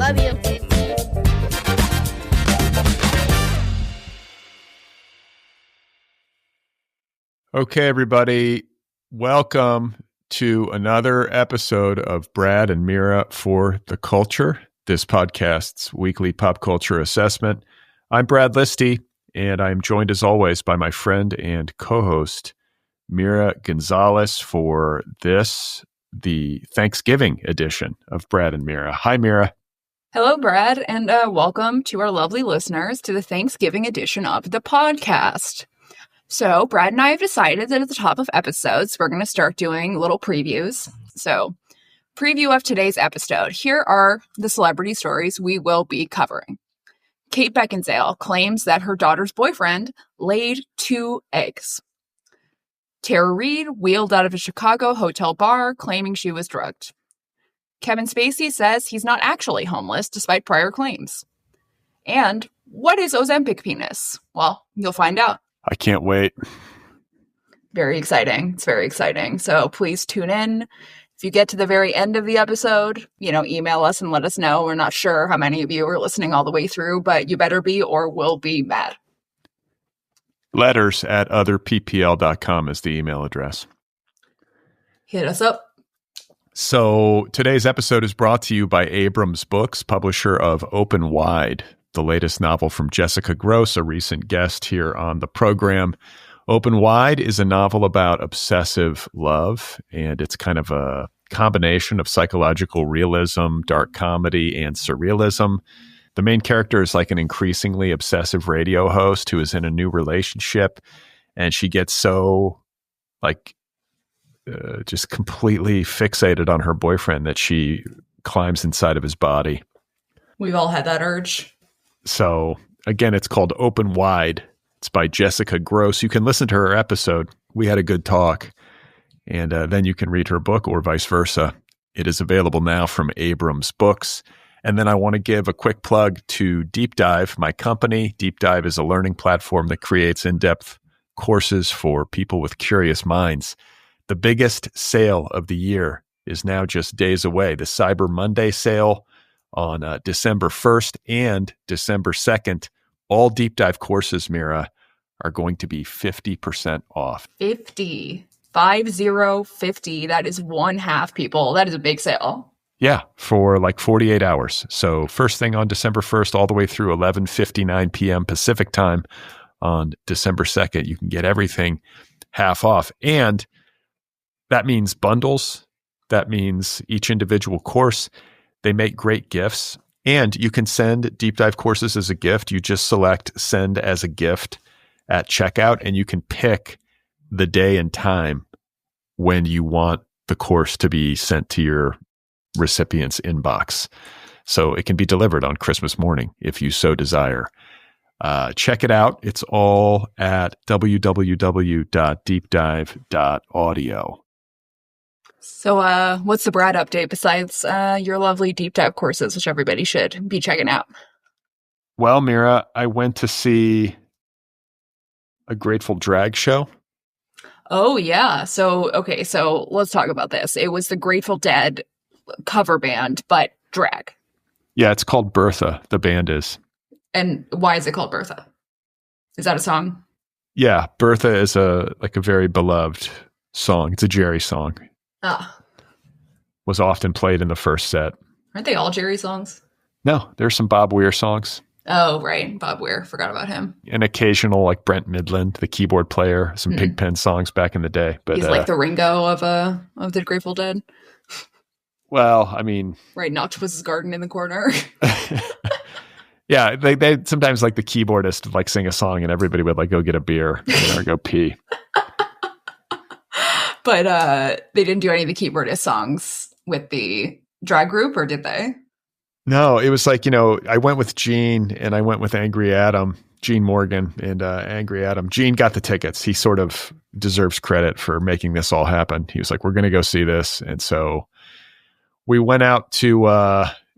Love you. Okay, everybody, welcome to another episode of Brad and Mira for the Culture, this podcast's weekly pop culture assessment. I'm Brad Listi, and I'm joined as always by my friend and co-host, Mira Gonzalez, for the Thanksgiving edition of Brad and Mira. Hi, Mira. Hello, Brad, and welcome to our lovely listeners to the Thanksgiving edition of the podcast. So, Brad and I have decided that at the top of episodes, we're going to start doing little previews. So, preview of today's episode. Here are the celebrity stories we will be covering. Kate Beckinsale claims that her daughter's boyfriend laid 2 eggs. Tara Reid wheeled out of a Chicago hotel bar claiming she was drugged. Kevin Spacey says he's not actually homeless despite prior claims. And what is Ozempic penis? Well, you'll find out. I can't wait. Very exciting. It's very exciting. So please tune in. If you get to the very end of the episode, email us and let us know. We're not sure how many of you are listening all the way through, but you better be or we'll be mad. Letters at otherppl.com is the email address. Hit us up. So today's episode is brought to you by Abrams Books, publisher of Open Wide, the latest novel from Jessica Gross, a recent guest here on the program. Open Wide is a novel about obsessive love, and it's kind of a combination of psychological realism, dark comedy, and surrealism. The main character is like an increasingly obsessive radio host who is in a new relationship, and she gets so just completely fixated on her boyfriend that she climbs inside of his body. We've all had that urge. So again, it's called Open Wide. It's by Jessica Gross. You can listen to her episode. We had a good talk. And then you can read her book or vice versa. It is available now from Abrams Books. And then I want to give a quick plug to Deep Dive, my company. Deep Dive is a learning platform that creates in-depth courses for people with curious minds. The biggest sale of the year is now just days away. The Cyber Monday sale on December 1st and December 2nd. All Deep Dive courses, Mira, are going to be 50% off. 50. 50. That is one half, people. That is a big sale. Yeah, for like 48 hours. So first thing on December 1st all the way through 11:59 p.m. Pacific time on December 2nd. You can get everything half off. And that means bundles. That means each individual course. They make great gifts, and you can send Deep Dive courses as a gift. You just select Send as a Gift at checkout, and you can pick the day and time when you want the course to be sent to your recipient's inbox. So it can be delivered on Christmas morning if you so desire. Check it out. It's all at www.deepdive.audio. So what's the Brad update besides your lovely Deep Dive courses, which everybody should be checking out? Well, Mira, I went to see a Grateful drag show. Oh, yeah. So let's talk about this. It was the Grateful Dead cover band, but drag. Yeah, it's called Bertha, the band is. And why is it called Bertha? Is that a song? Yeah, Bertha is a very beloved song. It's a Jerry song. Ah. Was often played in the first set. Aren't they all Jerry songs? No, there's some Bob Weir songs. Oh, right. Bob Weir. Forgot about him. An occasional, like Brent Midland, the keyboard player, some Pigpen songs back in the day. But he's like the Ringo of the Grateful Dead. Well, I mean... Right, in Octopus's Garden in the corner. Yeah, they sometimes like the keyboardist would sing a song and everybody would go get a beer or go pee. But they didn't do any of the keyboardist songs with the drag group, or did they? No, it was I went with Gene and I went with Angry Adam, Gene Morgan and Angry Adam. Gene got the tickets. He sort of deserves credit for making this all happen. He was like, we're going to go see this. And so we went out to,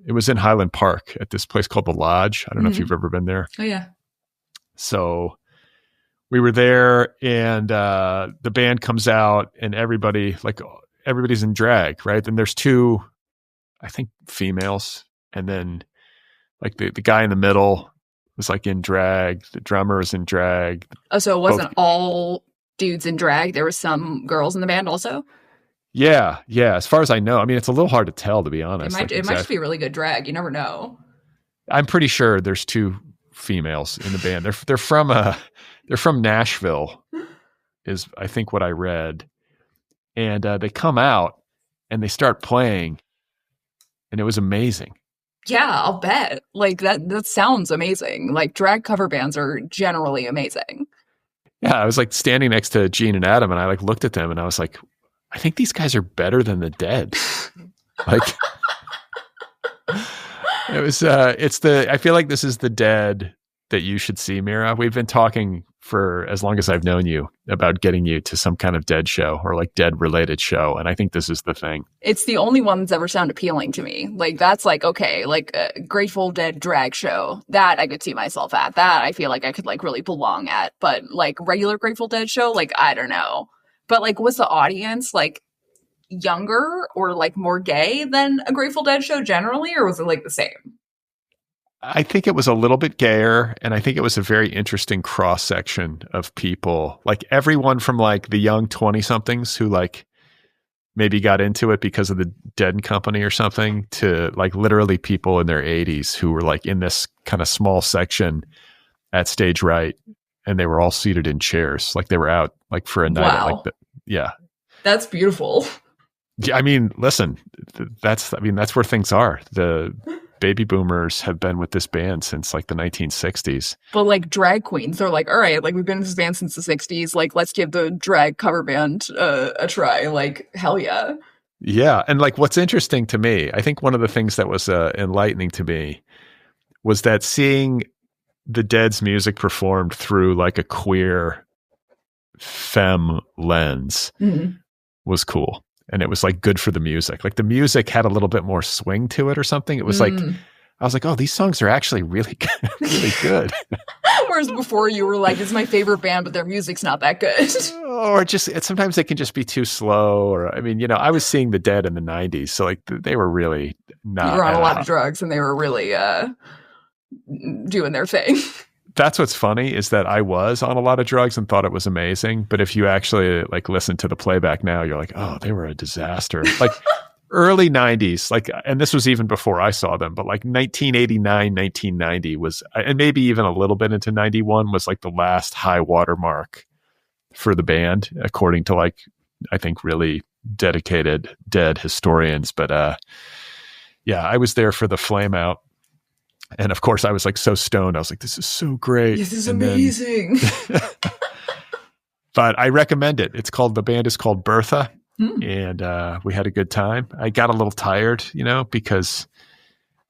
it was in Highland Park at this place called The Lodge. I don't know if you've ever been there. Oh, yeah. So we were there and the band comes out and everybody's in drag, right? Then there's 2, I think, females. And then Like the guy in the middle was like in drag. The drummer was in drag. Oh, so it wasn't all dudes in drag. There were some girls in the band also? Yeah. As far as I know. I mean, it's a little hard to tell, to be honest. It might just be really good drag. You never know. I'm pretty sure there's 2 females in the band. They're from Nashville, is I think what I read. And they come out and they start playing, and it was amazing. Yeah, I'll bet. Like that sounds amazing. Like drag cover bands are generally amazing. Yeah, I was like standing next to Gene and Adam, and I like looked at them, and I was like, I think these guys are better than the Dead. Like, it was. I feel like this is the Dead that you should see, Mira. We've been talking for as long as I've known you about getting you to some kind of Dead show or like Dead related show. And I think this is the thing. It's the only one that's ever sounded appealing to me. Like that's like, okay, like a Grateful Dead drag show that I could see myself at. That I feel like I could like really belong at. But like regular Grateful Dead show, like, I don't know. But like, was the audience like younger or like more gay than a Grateful Dead show generally? Or was it like the same? I think it was a little bit gayer, and I think it was a very interesting cross section of people. Like everyone from like the young 20-somethings who like maybe got into it because of the Dead and Company or something, to like literally people in their 80s who were like in this kind of small section at stage right, and they were all seated in chairs, like they were out like for a night. Wow. Yeah, that's beautiful. Yeah, I mean, listen, that's where things are. The baby boomers have been with this band since like the 1960s. But like drag queens, they're like, all right, like we've been in this band since the 60s. Like, let's give the drag cover band a try. Like, hell yeah. Yeah. And like what's interesting to me, I think one of the things that was enlightening to me was that seeing the Dead's music performed through like a queer femme lens was cool. And it was like good for the music. Like the music had a little bit more swing to it or something. It was like, I was like, oh, these songs are actually really good. Really good. Whereas before you were like, it's my favorite band, but their music's not that good. Or just, sometimes they can just be too slow. Or, I mean, I was seeing the Dead in the 90s. So like they were really not. You were on a lot of drugs and they were really doing their thing. That's what's funny is that I was on a lot of drugs and thought it was amazing. But if you actually like listen to the playback now, you're like, oh, they were a disaster. Like early 90s, like, and this was even before I saw them, but like 1989, 1990 was, and maybe even a little bit into 91 was like the last high watermark for the band, according to like, I think really dedicated Dead historians. But yeah, I was there for the Flame Out. And of course, I was like so stoned. I was like, "This is so great! This is amazing." But I recommend it. The band is called Bertha, and we had a good time. I got a little tired, because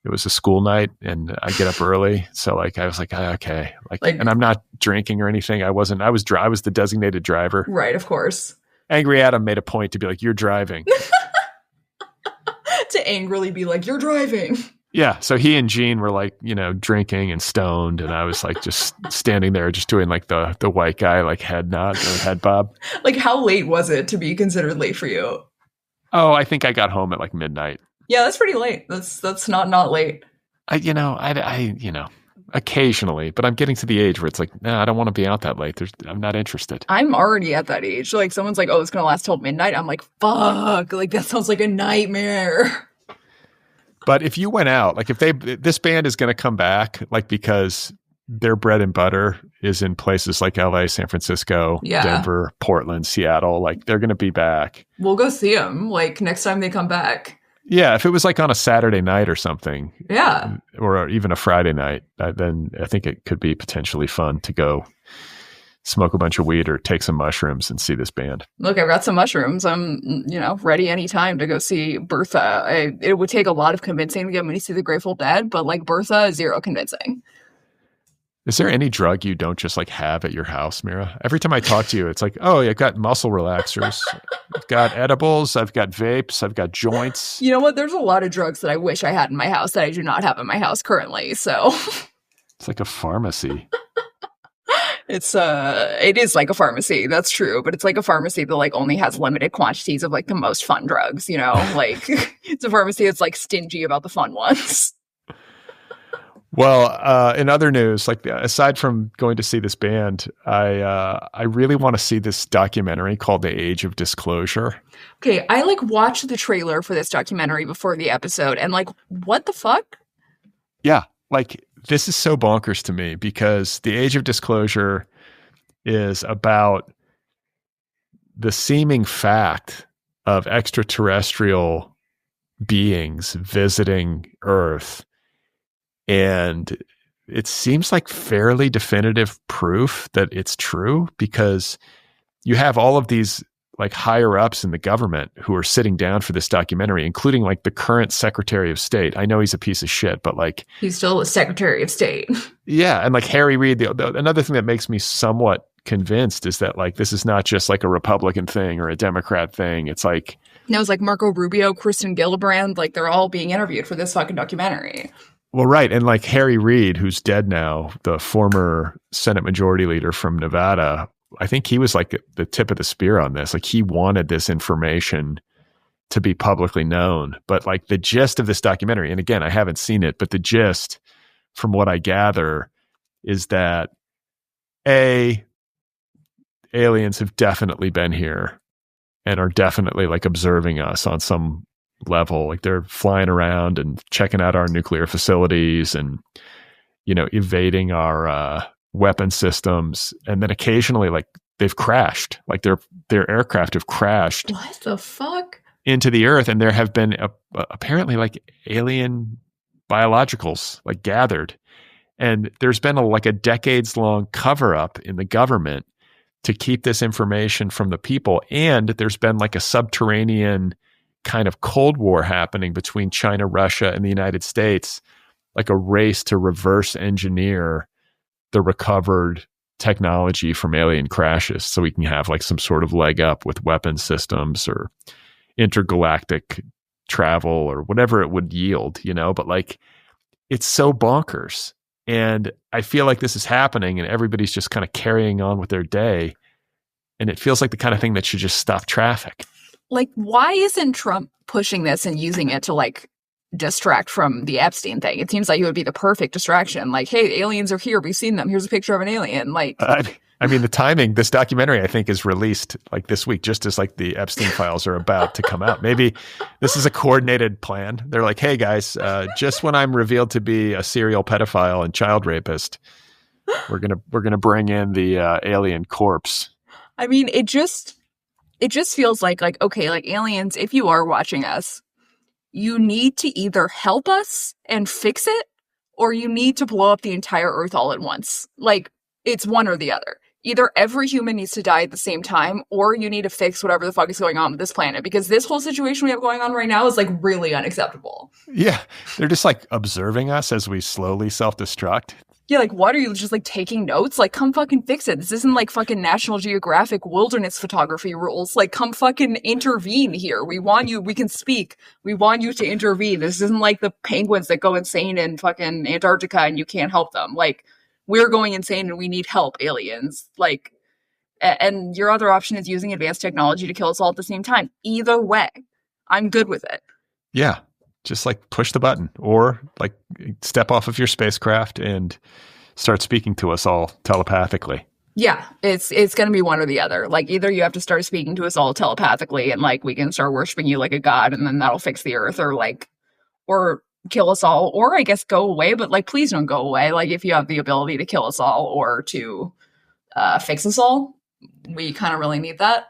it was a school night, and I get up early. So like, I was like, okay, like, and I'm not drinking or anything. I wasn't. I was the designated driver, right? Of course. Angry Adam made a point to be like, "You're driving," to angrily be like, "You're driving." Yeah, so he and Gene were like, drinking and stoned, and I was like just standing there, just doing like the white guy like head nod or head bob. Like, how late was it to be considered late for you? Oh, I think I got home at like midnight. Yeah, that's pretty late. That's not late. I occasionally, but I'm getting to the age where it's like, nah, I don't want to be out that late. I'm not interested. I'm already at that age. Like, someone's like, oh, it's gonna last till midnight. I'm like, fuck, like that sounds like a nightmare. But if you went out, like this band is going to come back, like because their bread and butter is in places like LA, San Francisco, Denver, Portland, Seattle, like they're going to be back. We'll go see them like next time they come back. Yeah. If it was like on a Saturday night or something. Yeah. Or even a Friday night, then I think it could be potentially fun to go smoke a bunch of weed or take some mushrooms and see this band. Look, I've got some mushrooms. I'm, ready anytime to go see Bertha. It would take a lot of convincing to get me to see the Grateful Dead, but like Bertha, zero convincing. Is there any drug you don't just like have at your house, Mira? Every time I talk to you, it's like, oh, I've got muscle relaxers. I've got edibles. I've got vapes. I've got joints. You know what? There's a lot of drugs that I wish I had in my house that I do not have in my house currently. So it's like a pharmacy. It is like a pharmacy, that's true, but it's like a pharmacy that like only has limited quantities of like the most fun drugs, like it's a pharmacy that's like stingy about the fun ones. Well, in other news, like aside from going to see this band, I really want to see this documentary called The Age of Disclosure. Okay, I like watched the trailer for this documentary before the episode, and like, what the fuck? Yeah, like this is so bonkers to me because The Age of Disclosure is about the seeming fact of extraterrestrial beings visiting Earth. And it seems like fairly definitive proof that it's true because you have all of these like higher ups in the government who are sitting down for this documentary, including like the current Secretary of State. I know he's a piece of shit, but like he's still the Secretary of State. Yeah. And like Harry Reid, another thing that makes me somewhat convinced is that like this is not just like a Republican thing or a Democrat thing. It's like no, it's like Marco Rubio, Kristen Gillibrand, like they're all being interviewed for this fucking documentary. Well, right. And like Harry Reid, who's dead now, the former Senate Majority Leader from Nevada, I think he was like the tip of the spear on this. Like he wanted this information to be publicly known. But like the gist of this documentary, and again, I haven't seen it, but the gist from what I gather is that aliens have definitely been here and are definitely like observing us on some level. Like they're flying around and checking out our nuclear facilities and, you know, evading our weapon systems. And then occasionally like they've crashed, like their aircraft have crashed. What the fuck? Into the Earth. And there have been apparently like alien biologicals like gathered. And there's been a decades long cover up in the government to keep this information from the people. And there's been like a subterranean kind of Cold War happening between China, Russia, and the United States, like a race to reverse engineer the recovered technology from alien crashes so we can have like some sort of leg up with weapon systems or intergalactic travel or whatever it would yield, you know, but like it's so bonkers. And I feel like this is happening and everybody's just kind of carrying on with their day. And it feels like the kind of thing that should just stop traffic. Like, why isn't Trump pushing this and using it to like distract from the Epstein thing? It seems like it would be the perfect distraction. Like, hey, aliens are here. We've seen them. Here's a picture of an alien. Like, I mean, the timing, this documentary, I think, is released like this week, just as like the Epstein files are about to come out. Maybe this is a coordinated plan. They're like, hey guys, just when I'm revealed to be a serial pedophile and child rapist, we're gonna bring in the alien corpse. I mean, it just feels like okay, like aliens, if you are watching us, you need to either help us and fix it, or you need to blow up the entire Earth all at once. Like, it's one or the other. Either every human needs to die at the same time, or you need to fix whatever the fuck is going on with this planet, because this whole situation we have going on right now is like really unacceptable. Yeah. They're just like observing us as we slowly self-destruct. Yeah, like, what are you just like taking notes? Like, come fucking fix it. This isn't like fucking National Geographic wilderness photography rules. Like, come fucking intervene here. We want you. We can speak. We want you to intervene. This isn't like the penguins that go insane in fucking Antarctica and you can't help them. Like, we're going insane and we need help, aliens. Like, and your other option is using advanced technology to kill us all at the same time. Either way, I'm good with it. Yeah. Just like push the button or like step off of your spacecraft and start speaking to us all telepathically. Yeah, it's going to be one or the other. Like, either you have to start speaking to us all telepathically and like we can start worshiping you like a god and then that'll fix the Earth, or kill us all, or I guess go away, but like please don't go away. Like, if you have the ability to kill us all or to fix us all, we kind of really need that.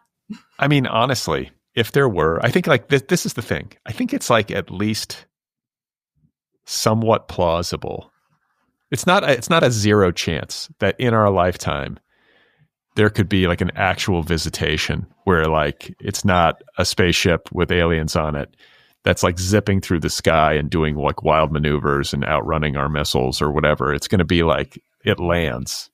I mean, honestly, if there were, I think like this is the thing. I think it's like at least somewhat plausible. It's not a zero chance that in our lifetime there could be like an actual visitation where like it's not a spaceship with aliens on it that's like zipping through the sky and doing like wild maneuvers and outrunning our missiles or whatever. It's going to be like it lands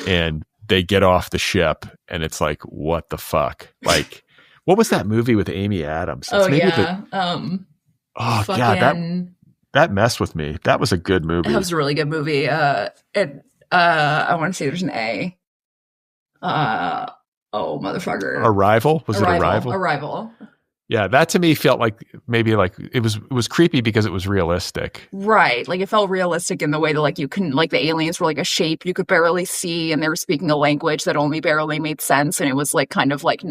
and they get off the ship and it's like, what the fuck? Like, what was that movie with Amy Adams? Oh, yeah. God, that messed with me. That was a good movie. That was a really good movie. I want to say there's an A. Oh, motherfucker. Arrival? Was it Arrival? Arrival. Yeah, that to me felt like maybe like it was creepy because it was realistic. Right. Like it felt realistic in the way that like you couldn't like the aliens were like a shape you could barely see and they were speaking a language that only barely made sense and it was like kind of like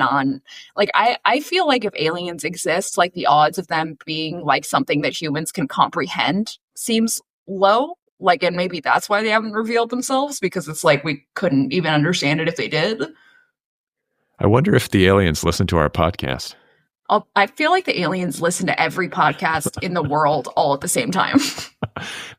I feel like if aliens exist, like the odds of them being like something that humans can comprehend seems low. Like and maybe that's why they haven't revealed themselves because it's like we couldn't even understand it if they did. I wonder if the aliens listen to our podcast. I feel like the aliens listen to every podcast in the world all at the same time.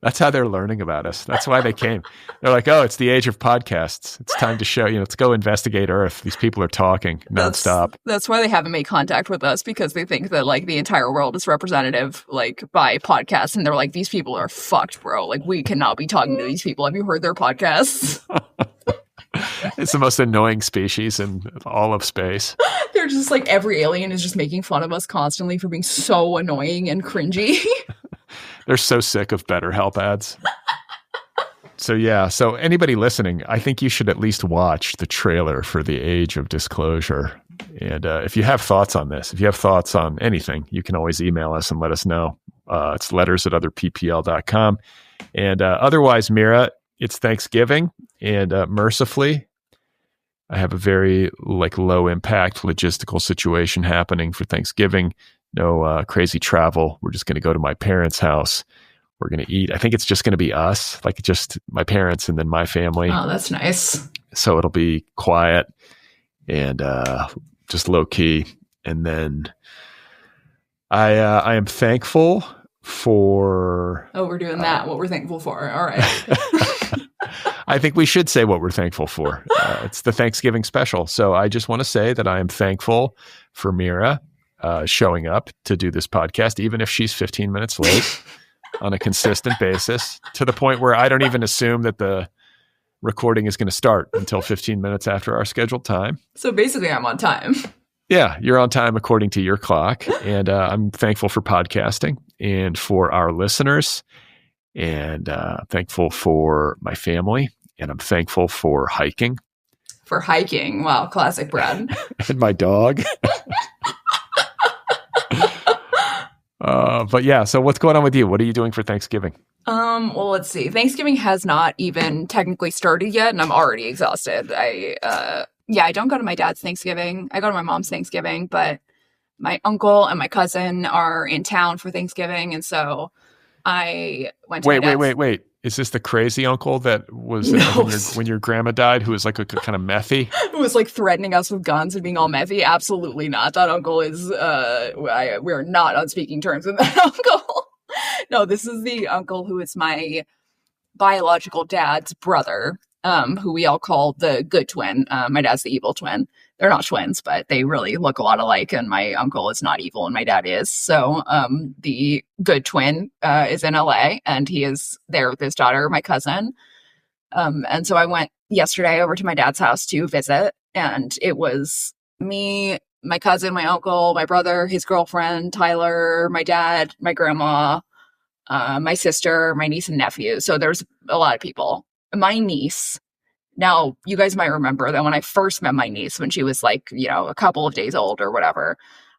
That's how they're learning about us. That's why they came. They're like, oh, it's the age of podcasts. It's time to show, let's go investigate Earth. These people are talking nonstop. That's why they haven't made contact with us because they think that like the entire world is representative like by podcasts. And they're like, these people are fucked, bro. Like we cannot be talking to these people. Have you heard their podcasts? It's the most annoying species in all of space. They're just like every alien is just making fun of us constantly for being so annoying and cringy. They're so sick of BetterHelp ads. So anybody listening, I think you should at least watch the trailer for The Age of Disclosure. And if you have thoughts on this, if you have thoughts on anything, you can always email us and let us know. It's letters@otherppl.com. And otherwise, Mira, it's Thanksgiving, and mercifully, I have a very low impact logistical situation happening for Thanksgiving. No crazy travel. We're just going to go to my parents' house. We're going to eat. I think it's just going to be us, like just my parents and then my family. Oh, that's nice. So it'll be quiet and just low key. And then I am thankful for. Oh, we're doing that. What we're thankful for. All right. I think we should say what we're thankful for. It's the Thanksgiving special. So I just want to say that I am thankful for Mira showing up to do this podcast, even if she's 15 minutes late on a consistent basis, to the point where I don't even assume that the recording is going to start until 15 minutes after our scheduled time. So basically I'm on time. Yeah, you're on time according to your clock. And I'm thankful for podcasting and for our listeners. And thankful for my family, and I'm thankful for hiking. For hiking, wow, classic Brad. And my dog. But yeah, so what's going on with you? What are you doing for Thanksgiving? Well, let's see. Thanksgiving has not even technically started yet, and I'm already exhausted. I don't go to my dad's Thanksgiving. I go to my mom's Thanksgiving, but my uncle and my cousin are in town for Thanksgiving, and so I went to Wait. Is this the crazy uncle that was when your grandma died, who was like a kind of methy? Who was like threatening us with guns and being all methy? Absolutely not. That uncle is, we're not on speaking terms with that uncle. No, this is the uncle who is my biological dad's brother, who we all call the good twin. My dad's the evil twin. They're not twins, but they really look a lot alike. And my uncle is not evil and my dad is. So the good twin is in LA and he is there with his daughter, my cousin. And so I went yesterday over to my dad's house to visit. And it was me, my cousin, my uncle, my brother, his girlfriend, Tyler, my dad, my grandma, my sister, my niece and nephew. So there's a lot of people. My niece. Now, you guys might remember that when I first met my niece, when she was like, a couple of days old or whatever,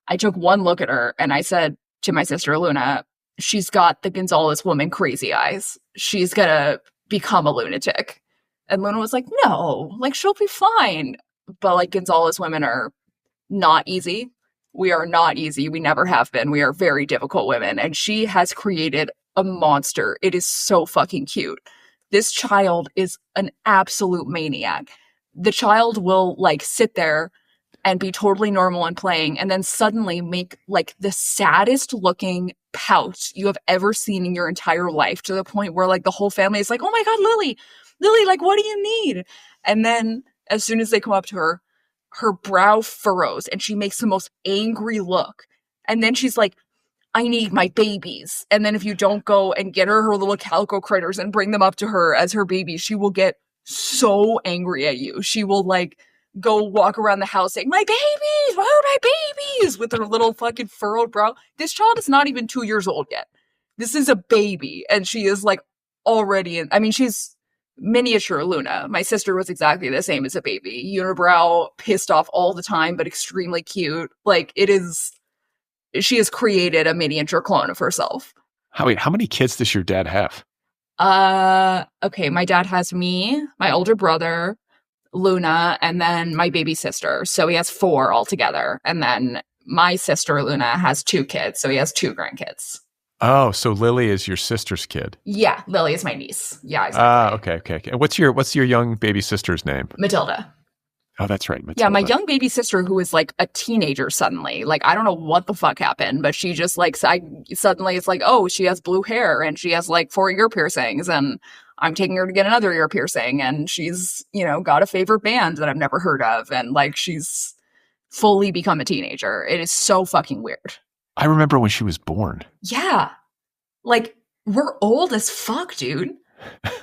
I took one look at her and I said to my sister, Luna, she's got the Gonzalez woman crazy eyes. She's going to become a lunatic. And Luna was like, no, like she'll be fine. But like Gonzalez women are not easy. We are not easy. We never have been. We are very difficult women. And she has created a monster. It is so fucking cute. This child is an absolute maniac. The child will like sit there and be totally normal and playing and then suddenly make like the saddest looking pout you have ever seen in your entire life, to the point where like the whole family is like, oh my God, Lily, like, what do you need? And then as soon as they come up to her, her brow furrows and she makes the most angry look. And then she's like, I need my babies. And then if you don't go and get her little calico critters and bring them up to her as her babies, she will get so angry at you. She will like go walk around the house saying, my babies, where are my babies? With her little fucking furrowed brow. This child is not even 2 years old yet. This is a baby. And she is like already she's miniature Luna. My sister was exactly the same as a baby. Unibrow, pissed off all the time, but extremely cute. Like it is she has created a miniature clone of herself. How many kids does your dad have? Okay, my dad has me, my older brother, Luna, and then my baby sister. So he has 4 altogether. And then my sister, Luna, has 2 kids. So he has 2 grandkids. Oh, so Lily is your sister's kid. Yeah, Lily is my niece. Yeah, exactly. Okay. What's your young baby sister's name? Matilda. Oh, that's right, Matilda. Yeah, my young baby sister who is like a teenager suddenly. Like, I don't know what the fuck happened, but she just like, suddenly it's like, oh, she has blue hair and she has like 4 ear piercings and I'm taking her to get another ear piercing and she's, got a favorite band that I've never heard of. And like, she's fully become a teenager. It is so fucking weird. I remember when she was born. Yeah. Like, we're old as fuck, dude.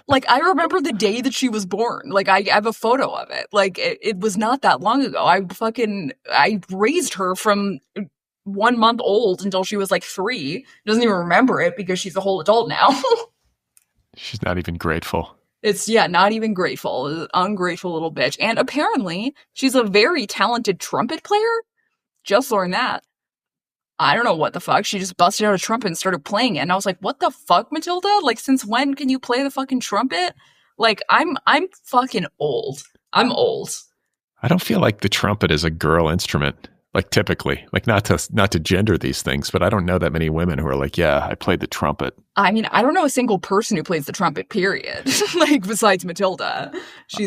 Like, I remember the day that she was born. Like, I have a photo of it. Like, it was not that long ago. I raised her from 1 month old until she was like 3. Doesn't even remember it because she's a whole adult now. She's not even grateful. Not even grateful. Ungrateful little bitch. And apparently, she's a very talented trumpet player. Just learned that. I don't know what the fuck. She just busted out a trumpet and started playing it. And I was like, what the fuck, Matilda? Like, since when can you play the fucking trumpet? Like, I'm fucking old. I'm old. I don't feel like the trumpet is a girl instrument. Like, typically. Like, not to gender these things, but I don't know that many women who are like, yeah, I played the trumpet. I mean, I don't know a single person who plays the trumpet, period. Like, besides Matilda.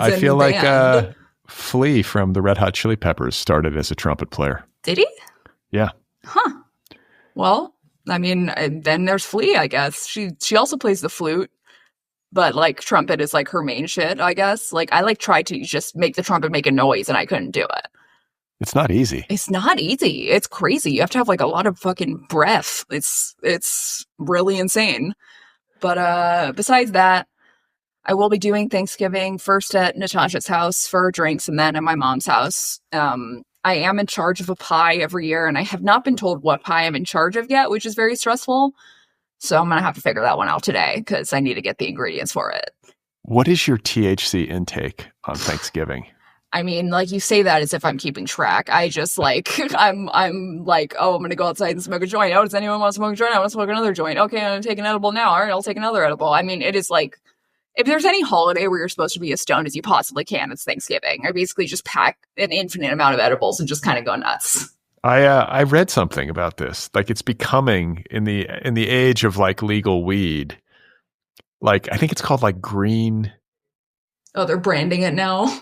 I feel like Flea from the Red Hot Chili Peppers started as a trumpet player. Did he? Yeah. Huh. Well, I mean, then there's Flea, I guess. She also plays the flute, but like trumpet is like her main shit, I guess. Like I like tried to just make the trumpet make a noise and I couldn't do it. It's not easy. It's not easy. It's crazy. You have to have like a lot of fucking breath. It's really insane. But besides that, I will be doing Thanksgiving first at Natasha's house for drinks and then at my mom's house. I am in charge of a pie every year, and I have not been told what pie I'm in charge of yet, which is very stressful. So I'm going to have to figure that one out today because I need to get the ingredients for it. What is your THC intake on Thanksgiving? I mean, like you say that as if I'm keeping track. I just like, I'm like, oh, I'm going to go outside and smoke a joint. Oh, does anyone want to smoke a joint? I want to smoke another joint. Okay, I'm going to take an edible now. All right, I'll take another edible. I mean, it is like, if there's any holiday where you're supposed to be as stoned as you possibly can, it's Thanksgiving. I basically just pack an infinite amount of edibles and just kind of go nuts. I read something about this. Like it's becoming in the age of like legal weed. Like I think it's called like green. Oh, they're branding it now.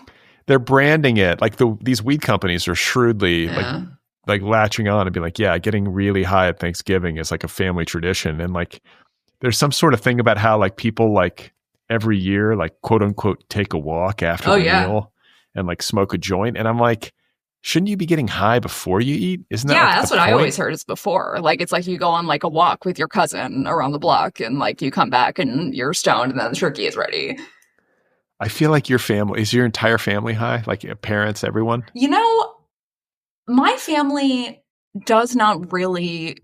They're branding it like these weed companies are shrewdly like latching on and be like, yeah, getting really high at Thanksgiving is like a family tradition, and like there's some sort of thing about how like people like every year, like quote unquote, take a walk after the meal and like smoke a joint. And I'm like, shouldn't you be getting high before you eat? Isn't that like that's what I always heard is before. Like, it's like you go on like a walk with your cousin around the block and like you come back and you're stoned and then the turkey is ready. I feel like is your entire family high? Like your parents, everyone? My family does not really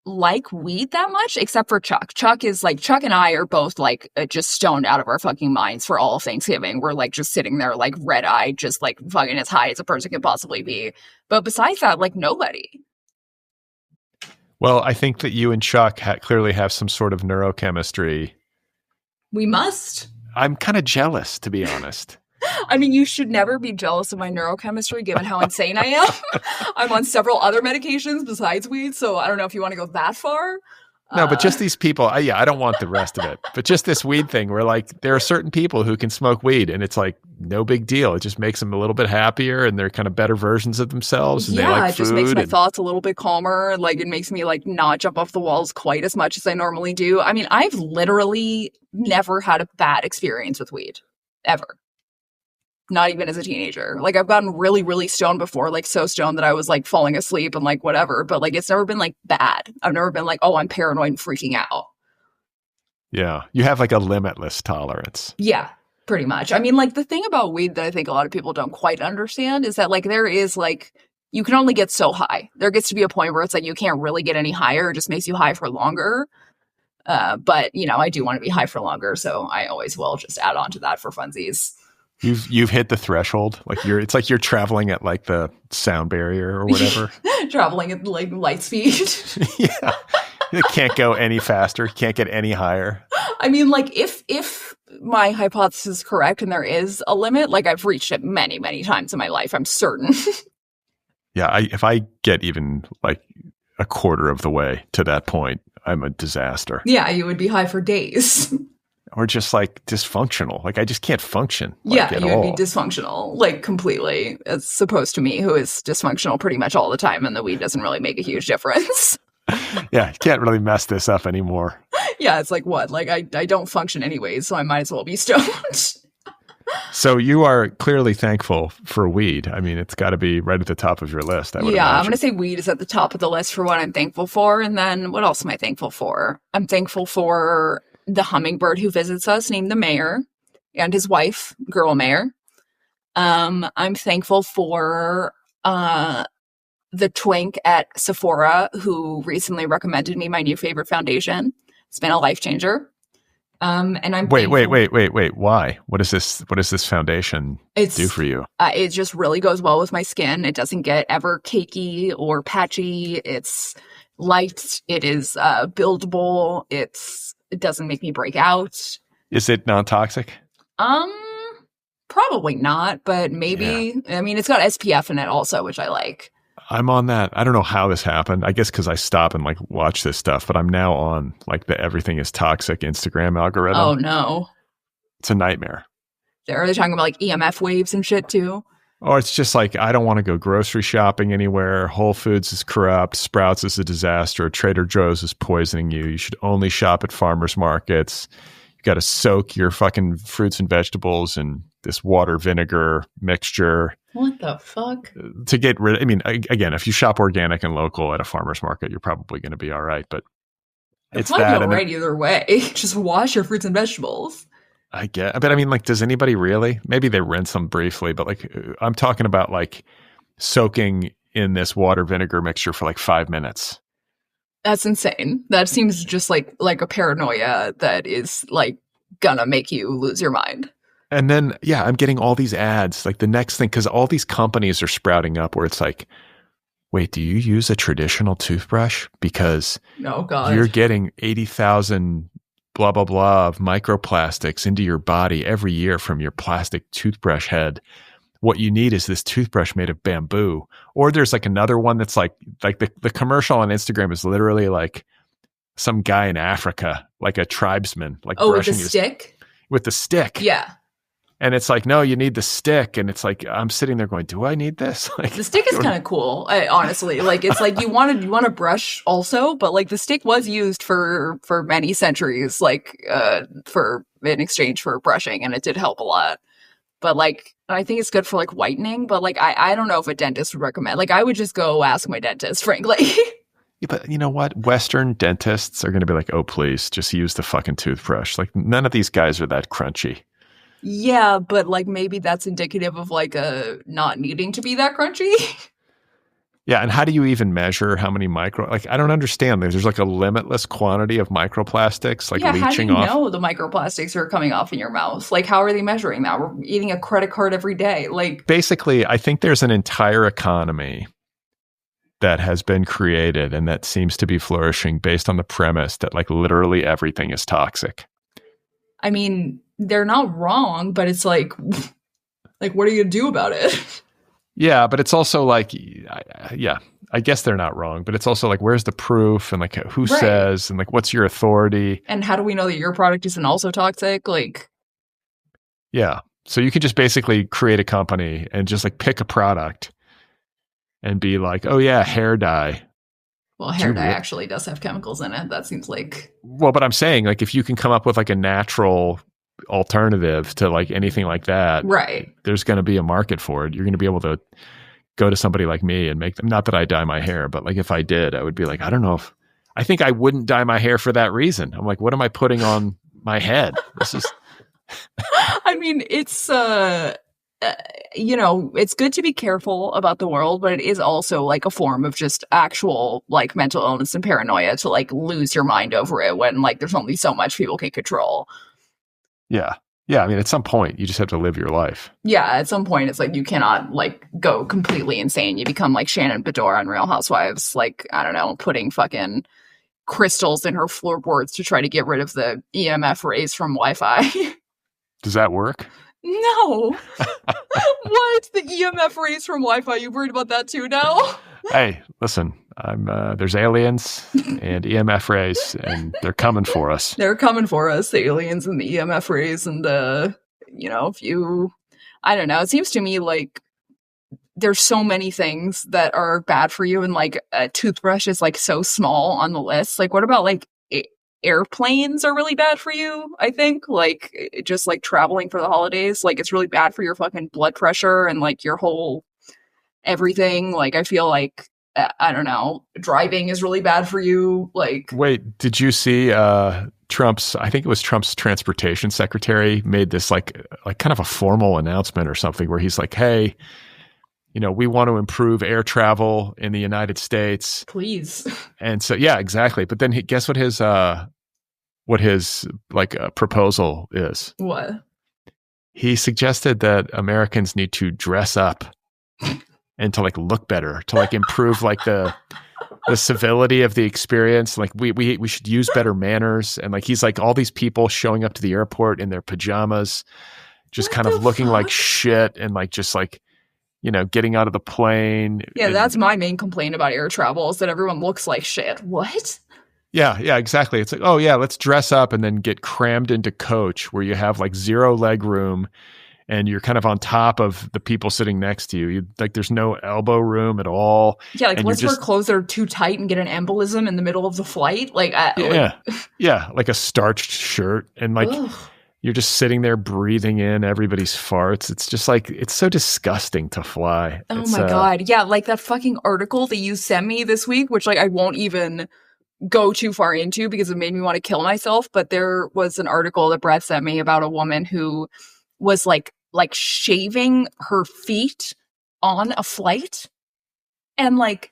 like weed that much, except for Chuck. Chuck and I are both like just stoned out of our fucking minds for all of Thanksgiving. We're like just sitting there like red-eyed, just like fucking as high as a person can possibly be. But besides that, like nobody. Well, I think that you and Chuck clearly have some sort of neurochemistry. We must. I'm kind of jealous, to be honest. I mean, you should never be jealous of my neurochemistry, given how insane I am. I'm on several other medications besides weed, so I don't know if you want to go that far. No, but just these people, I don't want the rest of it. But just this weed thing where like there are certain people who can smoke weed and it's like no big deal. It just makes them a little bit happier and they're kind of better versions of themselves. And they like it just makes my thoughts a little bit calmer. Like it makes me like not jump off the walls quite as much as I normally do. I mean, I've literally never had a bad experience with weed, ever. Not even as a teenager. Like I've gotten really, really stoned before, like so stoned that I was like falling asleep and like whatever. But like it's never been like bad. I've never been like, oh, I'm paranoid and freaking out. Yeah. You have like a limitless tolerance. Yeah, pretty much. I mean, like the thing about weed that I think a lot of people don't quite understand is that like there is like, you can only get so high. There gets to be a point where it's like you can't really get any higher. It just makes you high for longer. But, I do want to be high for longer. So I always will just add on to that for funsies. You've hit the threshold. It's like you're traveling at like the sound barrier or whatever. Traveling at like light speed. Yeah. You can't go any faster. You can't get any higher. I mean, like if my hypothesis is correct and there is a limit, like I've reached it many, many times in my life, I'm certain. Yeah, if I get even like a quarter of the way to that point, I'm a disaster. Yeah, you would be high for days. Or just like dysfunctional. Like I just can't function. Yeah, you would be dysfunctional, like completely, as opposed to me, who is dysfunctional pretty much all the time, and the weed doesn't really make a huge difference. Yeah, you can't really mess this up anymore. Yeah, it's like what? Like I don't function anyways, so I might as well be stoned. So you are clearly thankful for weed. I mean, it's got to be right at the top of your list. I would imagine. I'm going to say weed is at the top of the list for what I'm thankful for. And then what else am I thankful for? I'm thankful for the hummingbird who visits us named the mayor and his wife, girl mayor. I'm thankful for the twink at Sephora who recently recommended me my new favorite foundation. It's been a life changer. And I'm wait. Why? What does this foundation do for you? It just really goes well with my skin. It doesn't get ever cakey or patchy. It's light. It is buildable. It doesn't make me break out. Is it non-toxic? Probably not, but maybe. Yeah. I mean, it's got SPF in it also, which I like. I'm on that. I don't know how this happened. I guess because I stop and like watch this stuff, but I'm now on like the everything is toxic Instagram algorithm. Oh no. It's a nightmare. Are they talking about like EMF waves and shit too? Oh, it's just like, I don't want to go grocery shopping anywhere. Whole Foods is corrupt. Sprouts is a disaster. Trader Joe's is poisoning you. You should only shop at farmers markets. You got to soak your fucking fruits and vegetables in this water vinegar mixture. What the fuck? To get rid of, I mean, again, if you shop organic and local at a farmer's market, you're probably going to be all right. But it's that. All right either way. Just wash your fruits and vegetables. I get, but I mean, like, does anybody really? Maybe they rinse them briefly, but like, I'm talking about like soaking in this water vinegar mixture for like 5 minutes. That's insane. That seems just like a paranoia that is like gonna make you lose your mind. And then, yeah, I'm getting all these ads. Like the next thing, because all these companies are sprouting up where it's like, wait, do you use a traditional toothbrush? Because you're getting 80,000 blah, blah, blah of microplastics into your body every year from your plastic toothbrush head. What you need is this toothbrush made of bamboo. Or there's like another one that's like the commercial on Instagram is literally like some guy in Africa, like a tribesman, like brushing with the stick? With the stick. Yeah. And it's like, no, you need the stick. And it's like, I'm sitting there going, do I need this? Like, the stick is kind of cool, honestly. Like, it's like you want to brush also, but like the stick was used for many centuries, like in exchange for brushing, and it did help a lot. But like, I think it's good for like whitening. But like, I don't know if a dentist would recommend. Like, I would just go ask my dentist, frankly. Yeah, but you know what? Western dentists are going to be like, oh, please, just use the fucking toothbrush. Like, none of these guys are that crunchy. Yeah, but like maybe that's indicative of like a not needing to be that crunchy. Yeah, and how do you even measure how many like, I don't understand. There's like a limitless quantity of microplastics like leaching off. How do you know the microplastics are coming off in your mouth? Like, how are they measuring that? We're eating a credit card every day. Like, basically, I think there's an entire economy that has been created and that seems to be flourishing based on the premise that like literally everything is toxic. I mean, they're not wrong, but it's like what are you gonna do about it? Yeah, but it's also like, I guess they're not wrong, but it's also like, where's the proof and like who says and like what's your authority? And how do we know that your product isn't also toxic? Like, yeah, so you could just basically create a company and just like pick a product and be like, oh yeah, hair dye. Well, hair dye actually does have chemicals in it. That seems like... Well, but I'm saying, like, if you can come up with, like, a natural alternative to, like, anything like that... Right. There's going to be a market for it. You're going to be able to go to somebody like me and make them... Not that I dye my hair, but, like, if I did, I would be like, I don't know if... I think I wouldn't dye my hair for that reason. I'm like, what am I putting on my head? This is... I mean, it's... it's good to be careful about the world, but it is also like a form of just actual like mental illness and paranoia to like lose your mind over it when like there's only so much people can control. Yeah. Yeah, I mean, at some point, you just have to live your life. Yeah, at some point, it's like you cannot like go completely insane. You become like Shannon Bedore on Real Housewives, like, I don't know, putting fucking crystals in her floorboards to try to get rid of the EMF rays from Wi-Fi. Does that work? No. What? The EMF rays from Wi-Fi? You worried about that too now? Hey, listen, there's aliens and EMF rays, and they're coming for us. They're coming for us, the aliens and the EMF rays. And, if you, I don't know, it seems to me like there's so many things that are bad for you. And like a toothbrush is like so small on the list. Like, what about like airplanes are really bad for you? I think like just like traveling for the holidays, like it's really bad for your fucking blood pressure and like your whole everything. Like, I feel like, I don't know, driving is really bad for you. Like, wait, did you see I think it was Trump's transportation secretary made this like kind of a formal announcement or something where he's like, hey, we want to improve air travel in the United States. Please. And so, yeah, exactly. But then guess what his proposal is? What? He suggested that Americans need to dress up and to like look better, to like improve like the civility of the experience. Like we should use better manners. And like he's like all these people showing up to the airport in their pajamas, just kind of looking like shit and like just like, getting out of the plane. Yeah, that's my main complaint about air travel is that everyone looks like shit. What? Yeah, exactly. It's like, oh yeah, let's dress up and then get crammed into coach where you have like zero leg room and you're kind of on top of the people sitting next to you. Like there's no elbow room at all. Yeah, like let's wear clothes that are too tight and get an embolism in the middle of the flight. Like, like a starched shirt and like you're just sitting there breathing in everybody's farts. It's just like, it's so disgusting to fly. Oh my God. Yeah, like that fucking article that you sent me this week, which like I won't even go too far into because it made me want to kill myself. But there was an article that Brad sent me about a woman who was like shaving her feet on a flight. And like,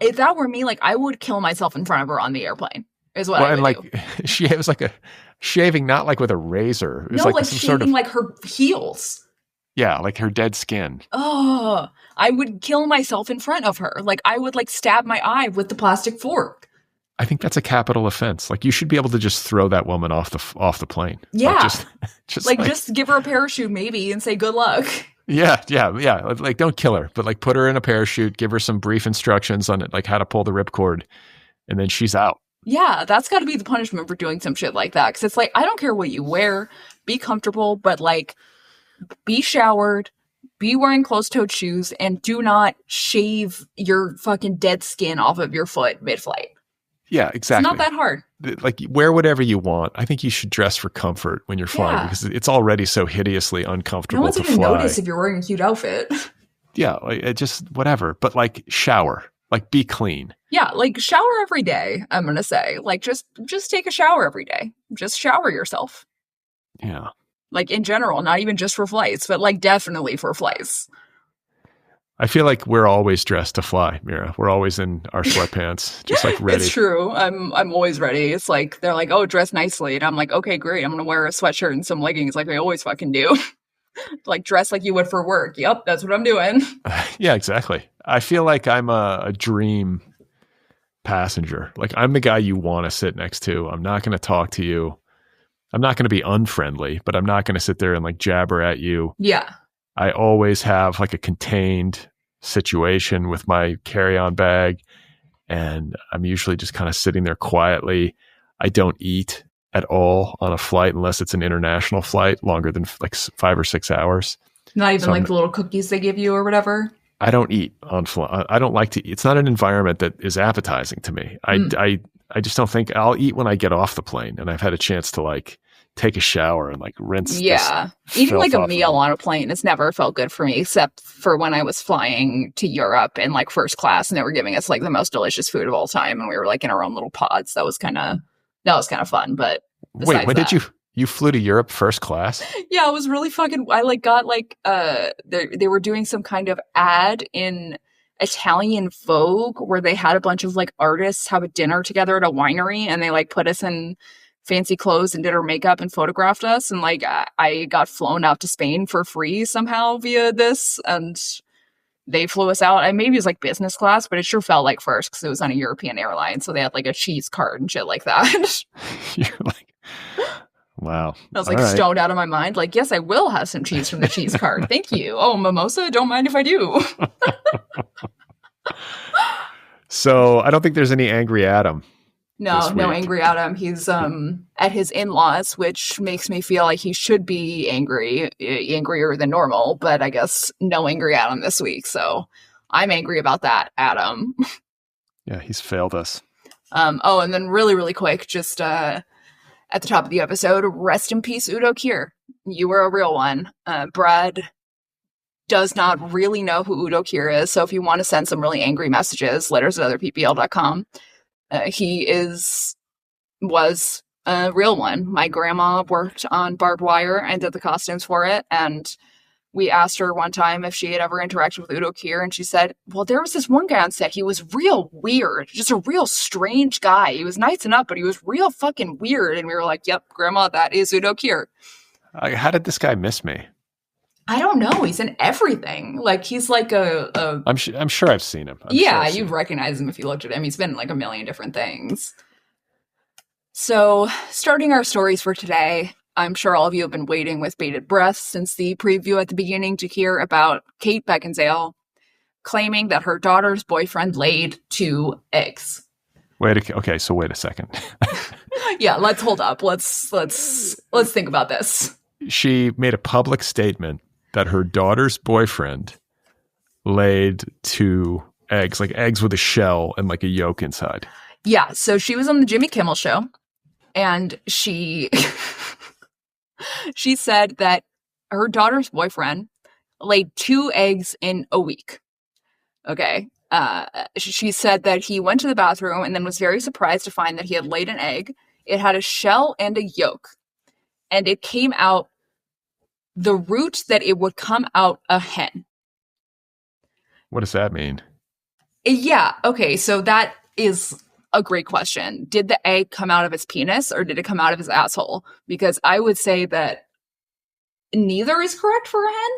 if that were me, like I would kill myself in front of her on the airplane is what I would do. It was like a shaving, not like with a razor. It was like some shaving sort of, like her heels. Yeah, like her dead skin. Oh, I would kill myself in front of her. Like I would like stab my eye with the plastic fork. I think that's a capital offense. Like you should be able to just throw that woman off the plane. Yeah, just give her a parachute maybe and say good luck. Yeah. Like don't kill her, but like put her in a parachute, give her some brief instructions on it, like how to pull the ripcord, and then she's out. Yeah, that's got to be the punishment for doing some shit like that. Because it's like, I don't care what you wear, be comfortable, but like, be showered, be wearing closed-toed shoes, and do not shave your fucking dead skin off of your foot mid-flight. Yeah, exactly. It's not that hard. Like, wear whatever you want. I think you should dress for comfort when you're flying because it's already so hideously uncomfortable to fly. No one's even notice if you're wearing a cute outfit. Yeah, like, just whatever. But like, shower. Like, be clean. Yeah, like shower every day, I'm going to say. Like just take a shower every day. Just shower yourself. Yeah. Like in general, not even just for flights, but like definitely for flights. I feel like we're always dressed to fly, Mira. We're always in our sweatpants, just like ready. It's true. I'm always ready. It's like, they're like, oh, dress nicely. And I'm like, okay, great. I'm going to wear a sweatshirt and some leggings like I always fucking do. Like dress like you would for work. Yep, that's what I'm doing. Yeah, exactly. I feel like I'm a dream passenger. Like I'm the guy you want to sit next to. I'm not going to talk to you. I'm not going to be unfriendly, but I'm not going to sit there and like jabber at you. Yeah. I always have like a contained situation with my carry-on bag, and I'm usually just kind of sitting there quietly. I don't eat at all on a flight unless it's an international flight longer than like 5 or 6 hours. Not even like the little cookies they give you or whatever? I don't eat on flight. I don't like to eat. It's not an environment that is appetizing to me. I just don't think I'll eat when I get off the plane and I've had a chance to like take a shower and like rinse. Yeah. Eating like a meal on a plane has never felt good for me, except for when I was flying to Europe in like first class and they were giving us like the most delicious food of all time. And we were like in our own little pods. That was kind of fun. But wait, when did you flew to Europe first class? Yeah, it was really fucking, I like got like, they were doing some kind of ad in Italian Vogue where they had a bunch of like artists have a dinner together at a winery and they like put us in fancy clothes and did her makeup and photographed us. And like, I got flown out to Spain for free somehow via this. And they flew us out. Maybe it was like business class, but it sure felt like first because it was on a European airline. So they had like a cheese cart and shit like that. You're like, wow. I was like stoned out of my mind. Like, yes, I will have some cheese from the cheese cart. Thank you. Oh, mimosa? Don't mind if I do. So I don't think there's any angry Adam. No angry Adam. He's at his in-laws, which makes me feel like he should be angrier than normal, but I guess no angry Adam this week. So I'm angry about that, Adam. Yeah, he's failed us. And then really, really quick, just at the top of the episode, rest in peace, Udo Kier. You were a real one. Brad does not really know who Udo Kier is, so if you want to send some really angry messages, letters@otherppl.com. He was a real one. My grandma worked on barbed wire and did the costumes for it. And we asked her one time if she had ever interacted with Udo Kier. And she said, well, there was this one guy on set. He was real weird, just a real strange guy. He was nice enough, but he was real fucking weird. And we were like, yep, grandma, that is Udo Kier. How did this guy miss me? I don't know. He's in everything. Like, he's like I'm sure I've seen him. You'd recognize him if you looked at him. He's been in like a million different things. So, starting our stories for today, I'm sure all of you have been waiting with bated breath since the preview at the beginning to hear about Kate Beckinsale claiming that her daughter's boyfriend laid 2 eggs. Okay, so wait a second. Yeah, let's hold up. Let's think about this. She made a public statement that her daughter's boyfriend laid 2 eggs, like eggs with a shell and like a yolk inside. Yeah, so she was on the Jimmy Kimmel show, and she said that her daughter's boyfriend laid 2 eggs in a week. Okay. She said that he went to the bathroom and then was very surprised to find that he had laid an egg. It had a shell and a yolk, and it came out the route that it would come out a hen. What does that mean? Yeah. Okay. So that is a great question. Did the egg come out of his penis or did it come out of his asshole? Because I would say that neither is correct for a hen.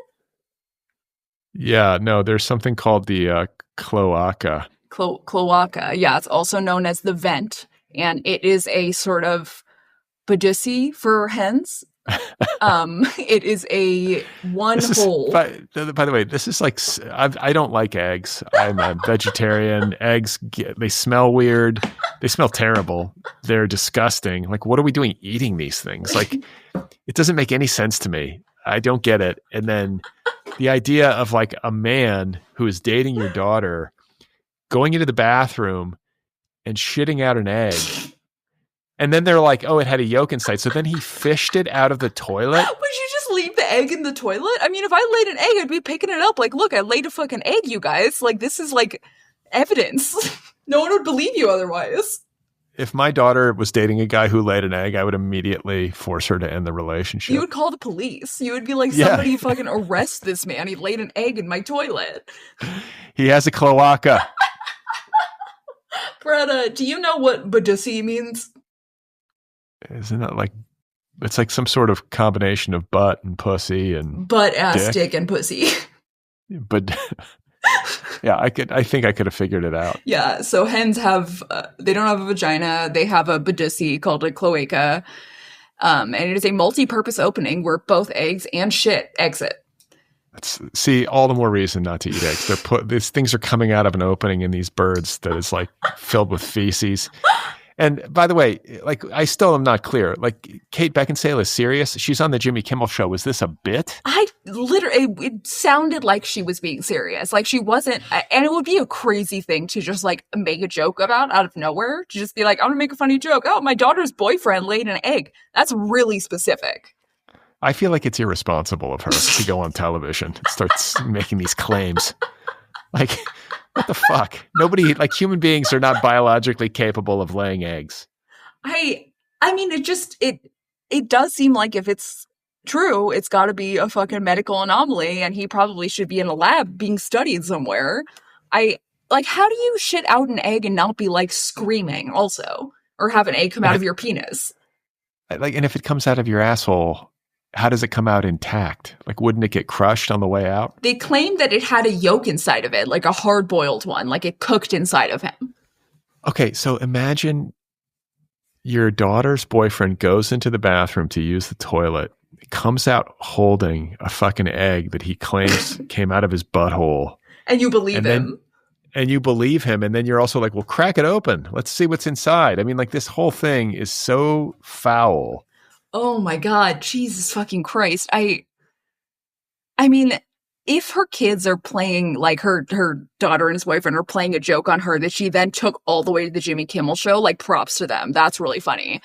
Yeah. No, there's something called the cloaca. Cloaca. Yeah. It's also known as the vent. And it is a sort of Badussy for hens. It is a hole. By the way, this is like, I don't like eggs. I'm a vegetarian. Eggs, they smell weird. They smell terrible. They're disgusting. Like, what are we doing eating these things? Like, it doesn't make any sense to me. I don't get it. And then the idea of like a man who is dating your daughter going into the bathroom and shitting out an egg. And then they're like, oh, it had a yolk inside. So then he fished it out of the toilet. Would you just leave the egg in the toilet? I mean, if I laid an egg, I'd be picking it up. Like, look, I laid a fucking egg, you guys. Like, this is like evidence. No one would believe you otherwise. If my daughter was dating a guy who laid an egg, I would immediately force her to end the relationship. You would call the police. You would be like, somebody fucking arrest this man. He laid an egg in my toilet. He has a cloaca. Brad, do you know what Badussy means? Isn't that like, it's like some sort of combination of butt and pussy and butt, ass, dick and pussy. But yeah, I think I could have figured it out. Yeah. So hens have, they don't have a vagina. They have a Badussy called a cloaca. And it is a multi-purpose opening where both eggs and shit exit. See, all the more reason not to eat eggs. These things are coming out of an opening in these birds that is like filled with feces. And by the way, like, I still am not clear. Like, Kate Beckinsale is serious. She's on the Jimmy Kimmel show. Was this a bit? It sounded like she was being serious. Like, she wasn't, and it would be a crazy thing to just like make a joke about out of nowhere. To just be like, I'm gonna make a funny joke. Oh, my daughter's boyfriend laid an egg. That's really specific. I feel like it's irresponsible of her to go on television and start making these claims. Like, what the fuck? Nobody, like, human beings are not biologically capable of laying eggs. I mean, it does seem like if it's true, it's got to be a fucking medical anomaly, and he probably should be in a lab being studied somewhere. How do you shit out an egg and not be like screaming also, or have an egg come out of your penis? Like, and if it comes out of your asshole, how does it come out intact? Like, wouldn't it get crushed on the way out? They claimed that it had a yolk inside of it, like a hard-boiled one, like it cooked inside of him. Okay, so imagine your daughter's boyfriend goes into the bathroom to use the toilet, comes out holding a fucking egg that he claims came out of his butthole. And you believe him. And you believe him. And then you're also like, well, crack it open. Let's see what's inside. I mean, like, this whole thing is so foul. Oh my God. Jesus fucking Christ. I mean, if her kids are playing, like her daughter and his boyfriend are playing a joke on her that she then took all the way to the Jimmy Kimmel show, like, props to them. That's really funny.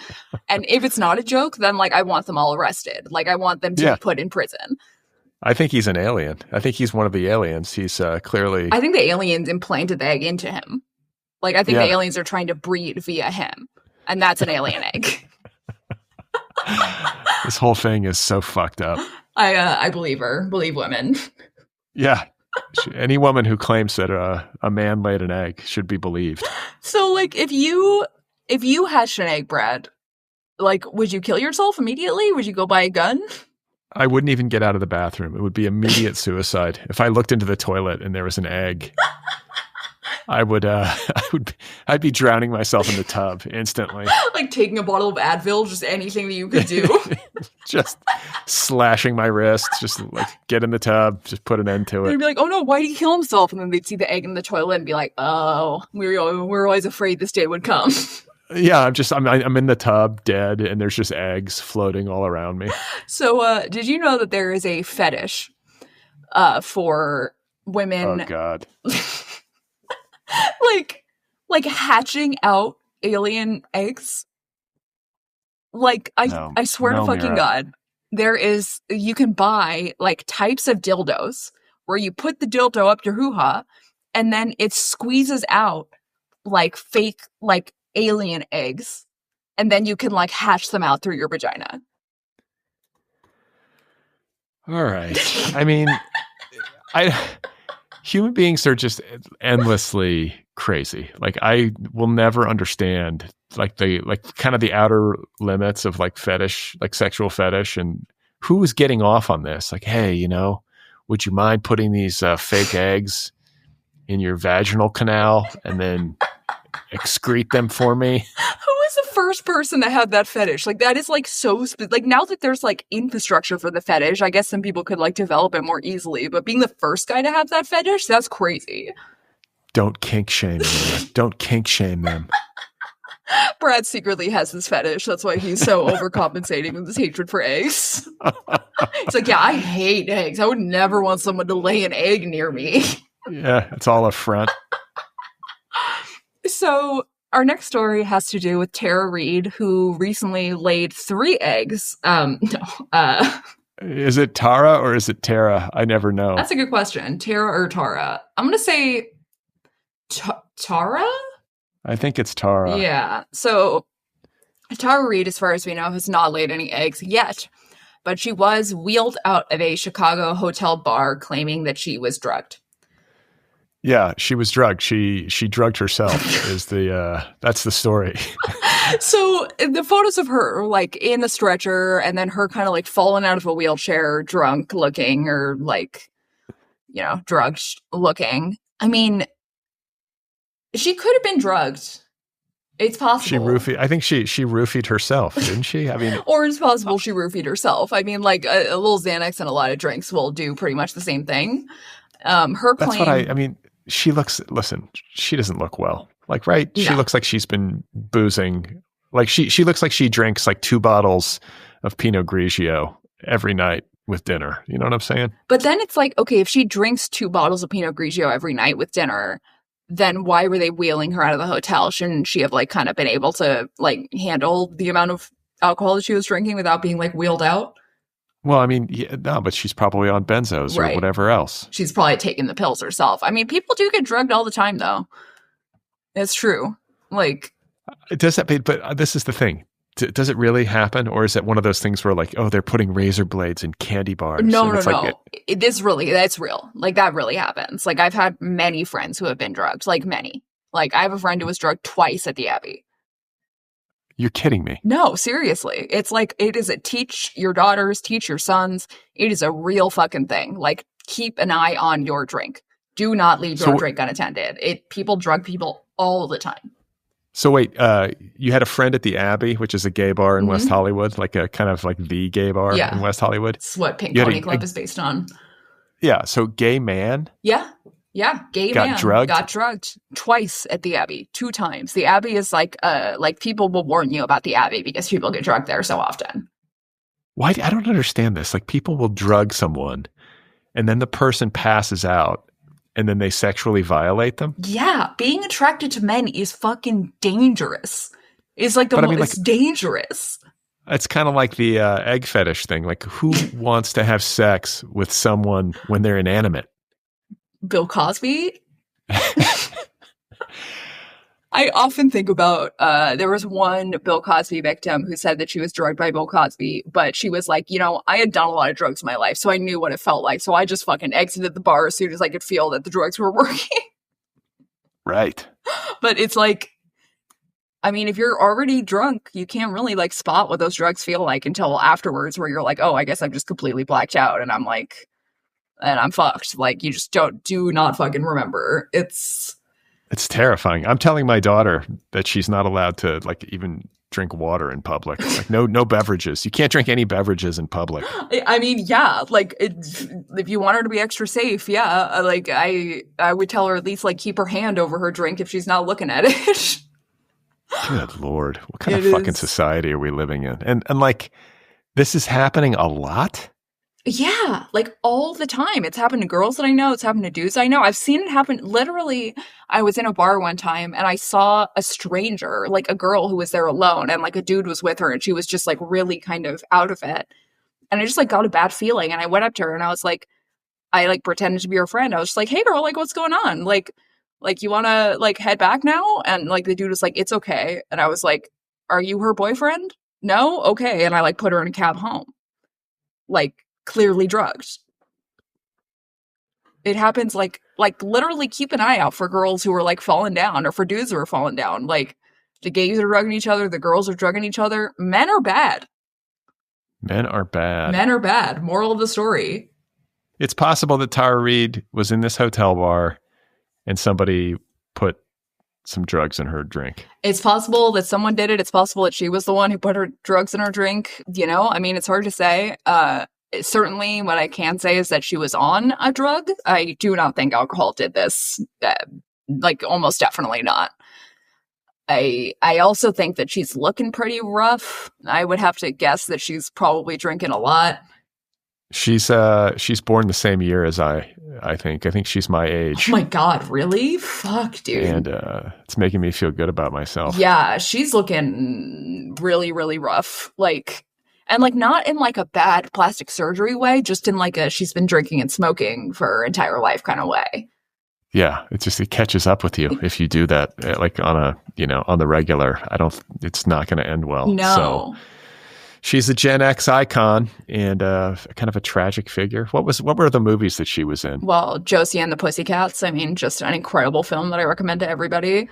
And if it's not a joke, then, like, I want them all arrested. Like, I want them to be put in prison. I think he's an alien. I think he's one of the aliens. He's clearly... I think the aliens implanted the egg into him. Like, I think the aliens are trying to breed via him. And that's an alien egg. This whole thing is so fucked up. I believe her. Believe women. Yeah. Any woman who claims that a man laid an egg should be believed. So, like, if you hatched an egg, Brad, like, would you kill yourself immediately? Would you go buy a gun? I wouldn't even get out of the bathroom. It would be immediate suicide. If I looked into the toilet and there was an egg, I'd be drowning myself in the tub instantly. Like taking a bottle of Advil, just anything that you could do. Just slashing my wrists, just like get in the tub, just put an end to it. They'd be like, oh no, why did he kill himself? And then they'd see the egg in the toilet and be like, oh, we were always afraid this day would come. Yeah, I'm in the tub, dead, and there's just eggs floating all around me. So, did you know that there is a fetish for women? Oh God! like hatching out alien eggs. Like I swear to fucking Mira. God, you can buy like types of dildos where you put the dildo up your hoo-ha, and then it squeezes out like fake like alien eggs, and then you can like hatch them out through your vagina. All right. I mean, human beings are just endlessly crazy. Like, I will never understand like kind of the outer limits of like fetish, like sexual fetish, and who is getting off on this. Like, hey, would you mind putting these fake eggs in your vaginal canal and then excrete them for me? Who was the first person that had that fetish? Like, that is like so like, now that there's like infrastructure for the fetish, I guess some people could like develop it more easily, but being the first guy to have that fetish, that's crazy. Don't kink shame them. Don't kink shame them. Brad secretly has this fetish. That's why he's so overcompensating with his hatred for eggs. It's like, yeah, I hate eggs. I would never want someone to lay an egg near me. Yeah, it's all a front. So our next story has to do with Tara Reid, who recently laid 3 eggs. Is it Tara or is it Tara? I never know. That's a good question. Tara or Tara? I'm going to say Tara? I think it's Tara. Yeah. So Tara Reid, as far as we know, has not laid any eggs yet, but she was wheeled out of a Chicago hotel bar claiming that she was drugged. Yeah, she was drugged. She drugged herself that's the story. So the photos of her like in a stretcher and then her kind of like falling out of a wheelchair, drunk looking or like, drugged looking. I mean, she could have been drugged. It's possible. I think she roofied herself, didn't she? I mean, or it's possible she roofied herself. I mean, like a little Xanax and a lot of drinks will do pretty much the same thing. Her claim. That's what I mean. She doesn't look well. Like, right? No. She looks like she's been boozing. Like she looks like she drinks like 2 bottles of Pinot Grigio every night with dinner. You know what I'm saying? But then it's like, okay, if she drinks 2 bottles of Pinot Grigio every night with dinner, then why were they wheeling her out of the hotel? Shouldn't she have like kind of been able to like handle the amount of alcohol that she was drinking without being like wheeled out? Well, I mean, no, but she's probably on benzos or whatever else. She's probably taking the pills herself. I mean, people do get drugged all the time, though. It's true. Like, does that? But this is the thing. Does it really happen, or is it one of those things where, like, oh, they're putting razor blades in candy bars? No. That's real. Like, that really happens. Like, I've had many friends who have been drugged. Like, many. Like, I have a friend who was drugged twice at the Abbey. You're kidding me. No, seriously. It's like, it is a teach your daughters, teach your sons. It is a real fucking thing. Like, keep an eye on your drink. Do not leave your drink unattended. People drug people all the time. So wait, you had a friend at the Abbey, which is a gay bar in West Hollywood, like a kind of like the gay bar in West Hollywood. It's what Pink Pony Club is based on. Yeah. So gay man. Yeah. Yeah. Gay man got drugged twice at the Abbey, 2 times. The Abbey is like people will warn you about the Abbey because people get drugged there so often. Why? I don't understand this. Like, people will drug someone and then the person passes out and then they sexually violate them. Yeah. Being attracted to men is fucking dangerous. It's like it's dangerous. It's kind of like the egg fetish thing. Like, who wants to have sex with someone when they're inanimate? Bill Cosby? I often think about, there was one Bill Cosby victim who said that she was drugged by Bill Cosby, but she was like, I had done a lot of drugs in my life, so I knew what it felt like. So I just fucking exited the bar as soon as I could feel that the drugs were working. Right. But it's like, I mean, if you're already drunk, you can't really like spot what those drugs feel like until afterwards, where you're like, oh, I guess I'm just completely blacked out and I'm fucked. Like, you just do not fucking remember. It's terrifying. I'm telling my daughter that she's not allowed to like even drink water in public. Like, no beverages. You can't drink any beverages in public. I mean, yeah, like if you want her to be extra safe, yeah, like I would tell her at least like keep her hand over her drink if she's not looking at it. Good Lord. What kind of fucking society are we living in? And like, this is happening a lot? Yeah, like all the time. It's happened to girls that I know. It's happened to dudes I know. I've seen it happen. Literally, I was in a bar one time and I saw a stranger, like a girl who was there alone, and like a dude was with her and she was just like really kind of out of it. And I just like got a bad feeling and I went up to her and I was like, I like pretended to be her friend. I was just like, hey girl, like what's going on? Like you want to like head back now? And like the dude was like, it's okay. And I was like, are you her boyfriend? No? Okay. And I like put her in a cab home. Like, clearly drugged. It happens like literally keep an eye out for girls who are like falling down or for dudes who are falling down. Like, the gays are drugging each other, the girls are drugging each other. Men are bad. Men are bad. Men are bad. Moral of the story. It's possible that Tara Reid was in this hotel bar and somebody put some drugs in her drink. It's possible that someone did it. It's possible that she was the one who put her drugs in her drink. I mean, it's hard to say. Certainly what I can say is that she was on a drug. I do not think alcohol did this. Like, almost definitely not. I also think that she's looking pretty rough. I would have to guess that she's probably drinking a lot. She's born the same year as I think. I think she's my age. Oh my God, really? Fuck, dude. And it's making me feel good about myself. Yeah, she's looking really, really rough. And not in like a bad plastic surgery way, just in like she's been drinking and smoking for her entire life kind of way. Yeah, it catches up with you if you do that, like on the regular. It's not going to end well. No. So she's a Gen X icon and kind of a tragic figure. What were the movies that she was in? Well, Josie and the Pussycats. I mean, just an incredible film that I recommend to everybody.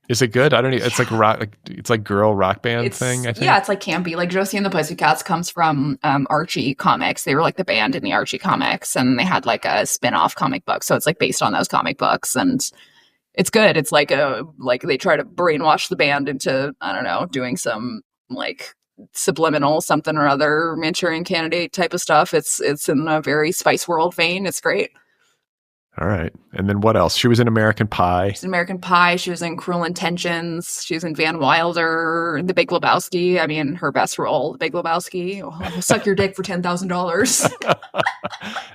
Is it good? I don't know. It's like rock. It's like girl rock band thing, I think. Yeah, it's like campy. Like Josie and the Pussycats comes from Archie comics. They were like the band in the Archie comics, and they had like a spin-off comic book. So it's like based on those comic books, and it's good. It's like they try to brainwash the band into, I don't know, doing some like subliminal something or other Manchurian Candidate type of stuff. It's in a very Spice World vein. It's great. All right. And then what else? She was in American Pie. She's in American Pie. She was in Cruel Intentions. She was in Van Wilder, The Big Lebowski. I mean, her best role, The Big Lebowski. Oh, suck your dick for $10,000.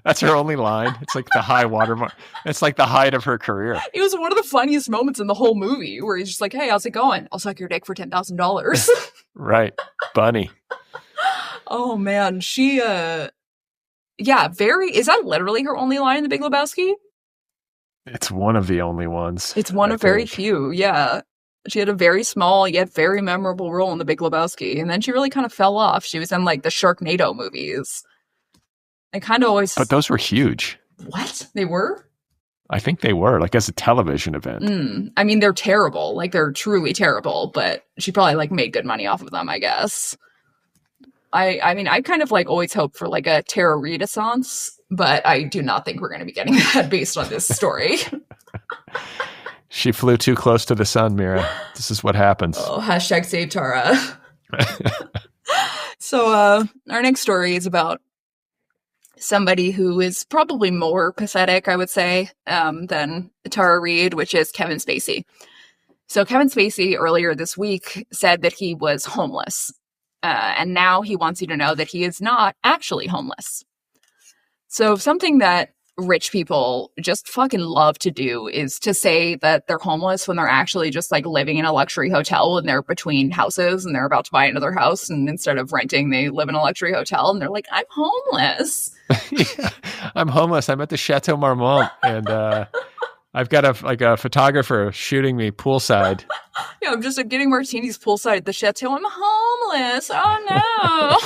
That's her only line. It's like the high watermark. It's like the height of her career. It was one of the funniest moments in the whole movie where he's just like, hey, how's it going? I'll suck your dick for $10,000. Right. Bunny. Oh, man. She, is that literally her only line in The Big Lebowski? It's one of the only ones. It's one of very few, yeah. She had a very small yet very memorable role in The Big Lebowski, and then she really kind of fell off. She was in like the Sharknado movies. I kind of always... But those were huge. What? They were? I think they were, like, as a television event. I mean, they're terrible. Like, they're truly terrible, but she probably, like, made good money off of them, I guess. I mean, I kind of, like, always hope for, like, a Tara Reid-essence, but I do not think we're going to be getting that based on this story. She flew too close to the sun, Mira. This is what happens. Oh, hashtag save Tara. So, our next story is about somebody who is probably more pathetic, I would say, than Tara Reid, which is Kevin Spacey. So Kevin Spacey earlier this week said that he was homeless. And now he wants you to know that he is not actually homeless. So something that rich people just fucking love to do is to say that they're homeless when they're actually just like living in a luxury hotel and they're between houses and they're about to buy another house. And instead of renting, they live in a luxury hotel and they're like, I'm homeless. Yeah, I'm homeless. I'm at the Chateau Marmont and I've got a photographer shooting me poolside. Yeah, I'm getting martinis poolside at the Chateau. I'm homeless. Oh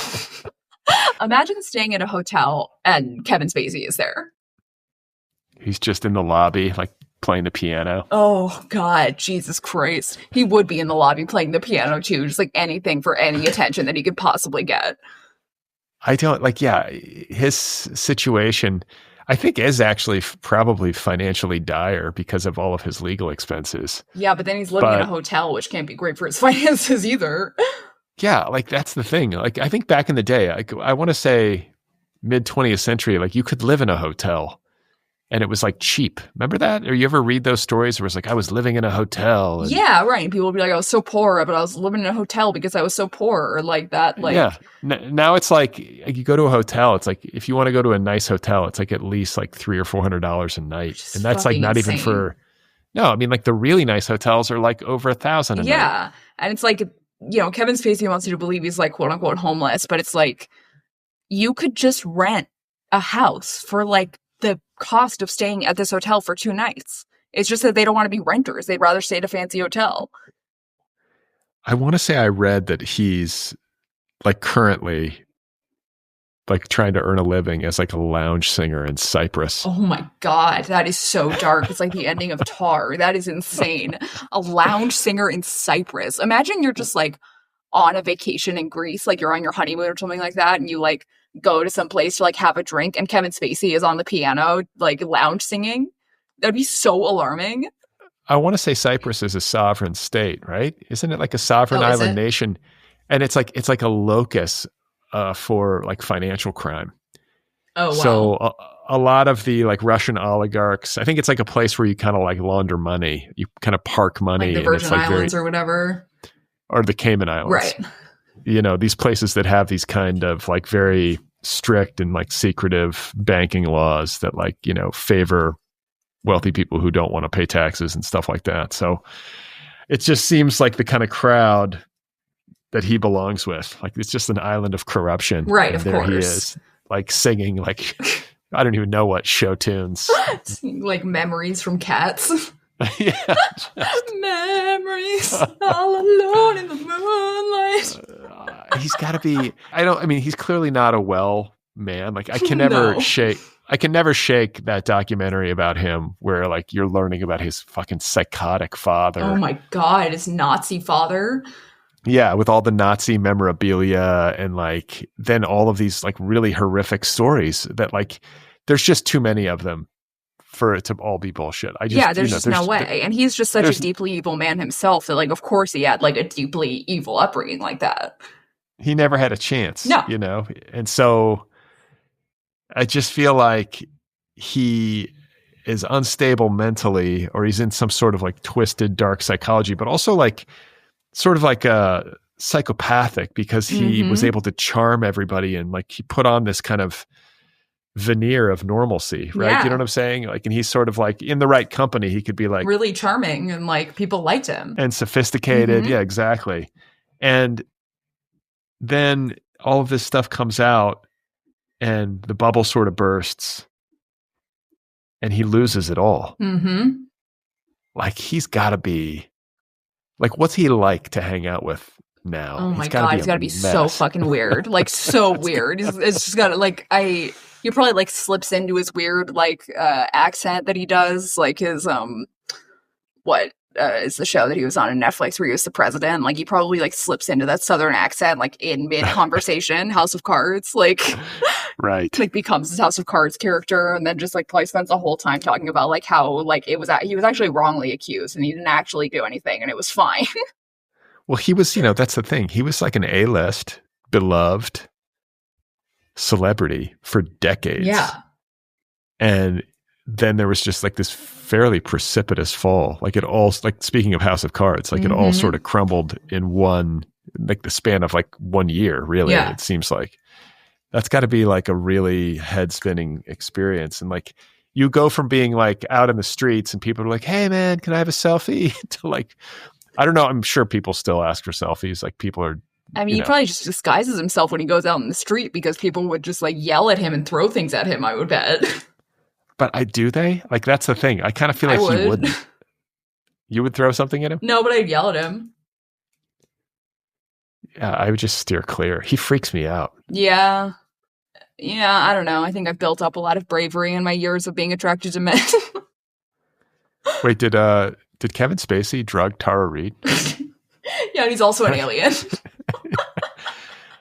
no. Imagine staying at a hotel and Kevin Spacey is there. He's just in the lobby, like playing the piano. Oh, God, Jesus Christ. He would be in the lobby playing the piano, too. Just like anything for any attention that he could possibly get. I don't his situation, I think, is actually probably financially dire because of all of his legal expenses. Yeah, but then he's living in a hotel, which can't be great for his finances either. Yeah, like that's the thing. Like I think back in the day, I want to say mid 20th century, like you could live in a hotel. And it was like cheap. Remember that? Or you ever read those stories where it's like, I was living in a hotel? And yeah, right. And people would be like, I was so poor, but I was living in a hotel because I was so poor, or like that. Like, yeah. Now it's like you go to a hotel. It's like if you want to go to a nice hotel, it's like at least like $300 or $400 a night, and that's like not insane. even for. No, I mean like the really nice hotels are like over $1,000 a night. Yeah, and it's like Kevin Spacey wants you to believe he's like quote unquote homeless, but it's like you could just rent a house for like the cost of staying at this hotel for 2 nights. It's just that they don't want to be renters. They'd rather stay at a fancy hotel. I want to say I read that he's like currently like trying to earn a living as like a lounge singer in Cyprus. Oh my God, that is so dark. It's like the ending of Tar. That is insane. A lounge singer in Cyprus. Imagine you're just like on a vacation in Greece, like you're on your honeymoon or something like that, and you like go to some place to like have a drink and Kevin Spacey is on the piano like lounge singing. That'd be so alarming. I want to say Cyprus is a sovereign state, right? Isn't it like a sovereign island nation? And it's like a locus for like financial crime. Oh wow. So a lot of the like Russian oligarchs, I think it's like a place where you kind of like launder money. You kind of park money. Like the Virgin and it's Islands or whatever. Or the Cayman Islands. Right. These places that have these kind of like very strict and like secretive banking laws that like, favor wealthy people who don't want to pay taxes and stuff like that. So it just seems like the kind of crowd that he belongs with. Like it's just an island of corruption. Right, and of there course. He is, like singing like I don't even know what show tunes. Like memories from Cats. Yeah. Memories all alone in the moonlight. He's got to be. He's clearly not a well man. Like I can never shake that documentary about him where like you're learning about his fucking psychotic father. Oh my God, his Nazi father. Yeah, with all the Nazi memorabilia and like then all of these like really horrific stories that like there's just too many of them for it to all be bullshit. There's just no way. And he's just such a deeply evil man himself that like of course he had like a deeply evil upbringing like that. He never had a chance. No. And so I just feel like he is unstable mentally or he's in some sort of like twisted dark psychology, but also like sort of like a psychopathic because he was able to charm everybody and like he put on this kind of veneer of normalcy, right? Yeah. You know what I'm saying? Like, and he's sort of like in the right company, he could be like really charming and like people liked him and sophisticated. Yeah, exactly. And then all of this stuff comes out and the bubble sort of bursts and he loses it all. Like he's got to be like, what's he like to hang out with now? Oh my God, he's got to be so fucking weird. Like so weird. It's just got to like, He probably like slips into his weird like accent that he does, like his what is the show that he was on Netflix where he was the president? Like he probably like slips into that southern accent like in mid conversation, House of Cards, like right, like becomes his House of Cards character, and then just like probably spends the whole time talking about like how like he was actually wrongly accused and he didn't actually do anything and it was fine. Well, he was, that's the thing. He was like an A-list, beloved celebrity for decades. Yeah. And then there was just like this fairly precipitous fall. Like it all, like speaking of House of Cards, like it all sort of crumbled in like the span of like 1 year, really. Yeah. It seems like that's got to be like a really head spinning experience. And like you go from being like out in the streets and people are like, hey man, can I have a selfie? To like, I don't know. I'm sure people still ask for selfies. Like people are, I mean, he probably just disguises himself when he goes out in the street because people would just like yell at him and throw things at him, I would bet. But do they? Like, that's the thing. I kind of feel like he wouldn't. You would throw something at him? No, but I'd yell at him. Yeah, I would just steer clear. He freaks me out. Yeah. Yeah, I don't know. I think I've built up a lot of bravery in my years of being attracted to men. Wait, did Kevin Spacey drug Tara Reid? Yeah, and he's also an alien.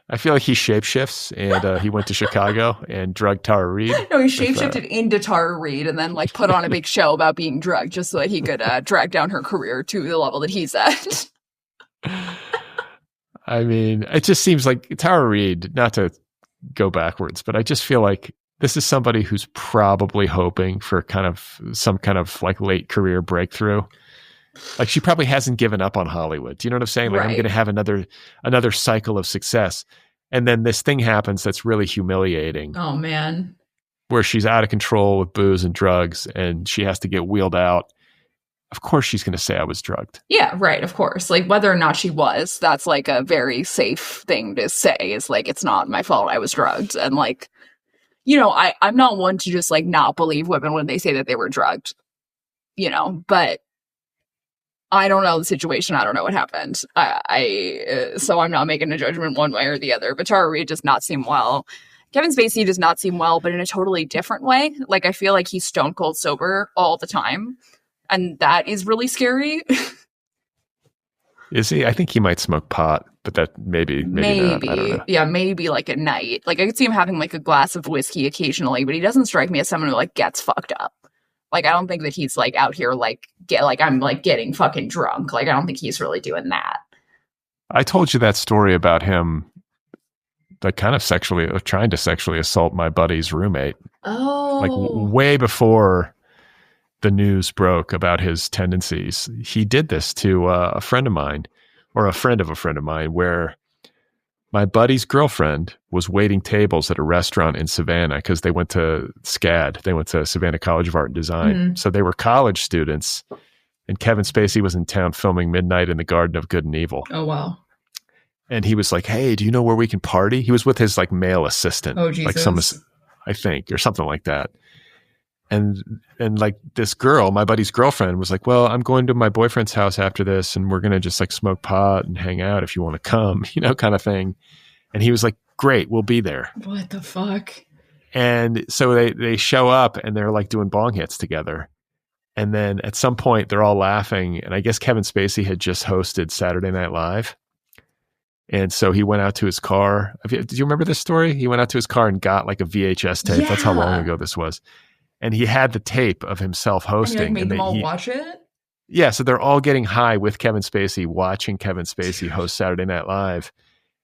I feel like he shapeshifts and he went to Chicago and drugged Tara Reid. No, he shapeshifted into Tara Reid and then like put on a big show about being drugged just so that he could drag down her career to the level that he's at. I mean, it just seems like Tara Reid, not to go backwards, but I just feel like this is somebody who's probably hoping for some kind of like late career breakthrough. Like she probably hasn't given up on Hollywood. Do you know what I'm saying? Like I'm going to have another cycle of success. And then this thing happens that's really humiliating. Oh man. Where she's out of control with booze and drugs and she has to get wheeled out. Of course she's going to say I was drugged. Yeah, right. Of course. Like whether or not she was, that's like a very safe thing to say is like, it's not my fault I was drugged. And like, I'm not one to just like not believe women when they say that they were drugged, but I don't know the situation. I don't know what happened. So I'm not making a judgment one way or the other. But Tara Reid does not seem well. Kevin Spacey does not seem well, but in a totally different way. Like I feel like he's stone cold sober all the time, and that is really scary. Is he? I think he might smoke pot, but that maybe not. I don't know. Yeah, maybe like at night. Like I could see him having like a glass of whiskey occasionally, but he doesn't strike me as someone who like gets fucked up. Like, I don't think that he's, like, out here, like, I'm, like, getting fucking drunk. Like, I don't think he's really doing that. I told you that story about him, like, kind of trying to sexually assault my buddy's roommate. Oh. Like, way before the news broke about his tendencies. He did this to a friend of mine, or a friend of mine, where my buddy's girlfriend was waiting tables at a restaurant in Savannah because they went to SCAD. They went to Savannah College of Art and Design. Mm-hmm. So they were college students, and Kevin Spacey was in town filming Midnight in the Garden of Good and Evil. Oh, wow. And he was like, hey, do you know where we can party? He was with his like male assistant. Oh, Jesus. Like I think, or something like that. And like this girl, my buddy's girlfriend, was like, well, I'm going to my boyfriend's house after this and we're going to just like smoke pot and hang out if you want to come, kind of thing. And he was like, great, we'll be there. What the fuck? And so they show up and they're like doing bong hits together. And then at some point they're all laughing. And I guess Kevin Spacey had just hosted Saturday Night Live. And so he went out to his car. Do you remember this story? He went out to his car and got like a VHS tape. Yeah. That's how long ago this was. And he had the tape of himself hosting. And he made them all watch it? Yeah, so they're all getting high with Kevin Spacey, watching Kevin Spacey host Saturday Night Live.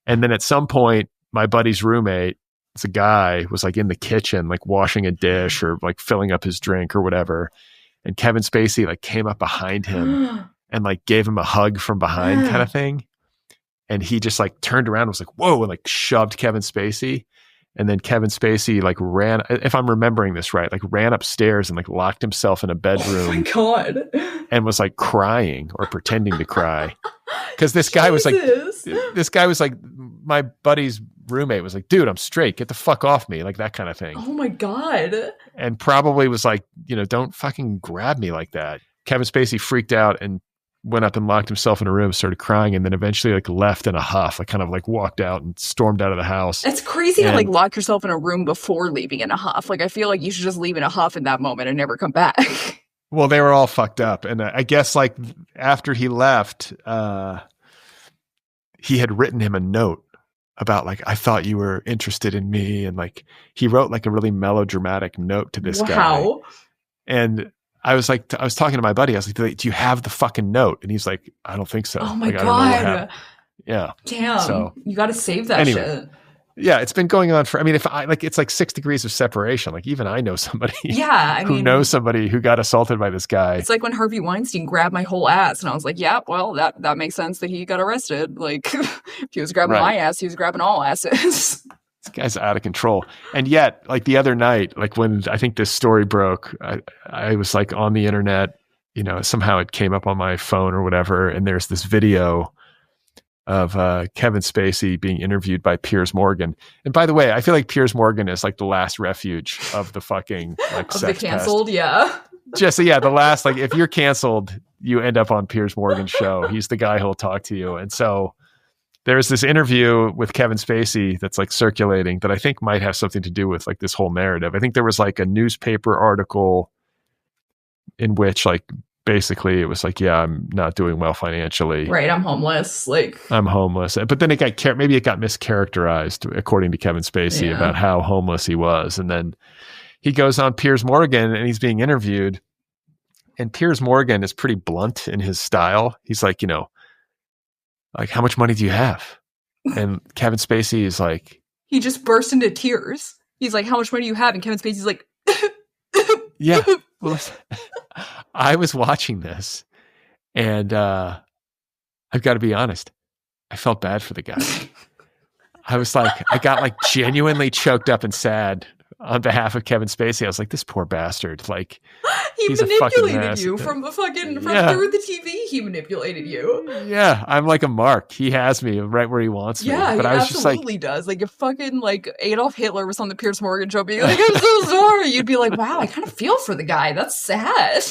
And then at some point, my buddy's roommate, it's a guy, was like in the kitchen, like washing a dish or like filling up his drink or whatever. And Kevin Spacey like came up behind him and like gave him a hug from behind kind of thing. And he just like turned around and was like, whoa, and like shoved Kevin Spacey. And then Kevin Spacey like ran, if I'm remembering this right, like ran upstairs and like locked himself in a bedroom. Oh my God. And was like crying or pretending to cry. Because this guy was like, my buddy's roommate was like, dude, I'm straight. Get the fuck off me. Like that kind of thing. Oh my God. And probably was like, don't fucking grab me like that. Kevin Spacey freaked out and went up and locked himself in a room, started crying, and then eventually like left in a huff. Like kind of like walked out and stormed out of the house. It's crazy to like lock yourself in a room before leaving in a huff. Like I feel like you should just leave in a huff in that moment and never come back. Well, they were all fucked up. And I guess like after he left, he had written him a note about like, I thought you were interested in me. And like, he wrote like a really melodramatic note to this guy. And I was like, I was talking to my buddy. I was like, do you have the fucking note? And he's like, I don't think so. Oh my like, God. Yeah. Damn. So, you got to save that shit. Yeah, it's been going on for, I mean, if I like, it's like 6 degrees of separation. Like even I know somebody who knows somebody who got assaulted by this guy. It's like when Harvey Weinstein grabbed my whole ass and I was like, yeah, well, that makes sense that he got arrested. Like if he was grabbing my ass, he was grabbing all asses. This guy's out of control. And yet, like the other night, like when I think this story broke, I was like on the internet, you know, somehow it came up on my phone or whatever. And there's this video of Kevin Spacey being interviewed by Piers Morgan. And by the way, I feel like Piers Morgan is like the last refuge of the fucking like of the canceled, yeah. Just the last, like if you're canceled, you end up on Piers Morgan's show. He's the guy who'll talk to you. And so there's this interview with Kevin Spacey that's like circulating that I think might have something to do with like this whole narrative. I think there was like a newspaper article in which like basically it was like, yeah, I'm not doing well financially. Right. I'm homeless. I'm homeless. But then maybe it got mischaracterized according to Kevin Spacey about how homeless he was. And then he goes on Piers Morgan and he's being interviewed. And Piers Morgan is pretty blunt in his style. He's like, you know, like, how much money do you have? And Kevin Spacey is like, he just burst into tears. He's like, how much money do you have? And Kevin Spacey's like, yeah. Well, I was watching this and I've got to be honest. I felt bad for the guy. I was like, I got like genuinely choked up and sad on behalf of Kevin Spacey. I was like, this poor bastard. Like, he manipulated you from through the TV. He manipulated you. Yeah, I'm like a mark. He has me right where he wants me. Yeah, but he I was absolutely does. Like if fucking like Adolf Hitler was on the Piers Morgan show, being like, I'm so sorry, you'd be like, wow, I kind of feel for the guy. That's sad.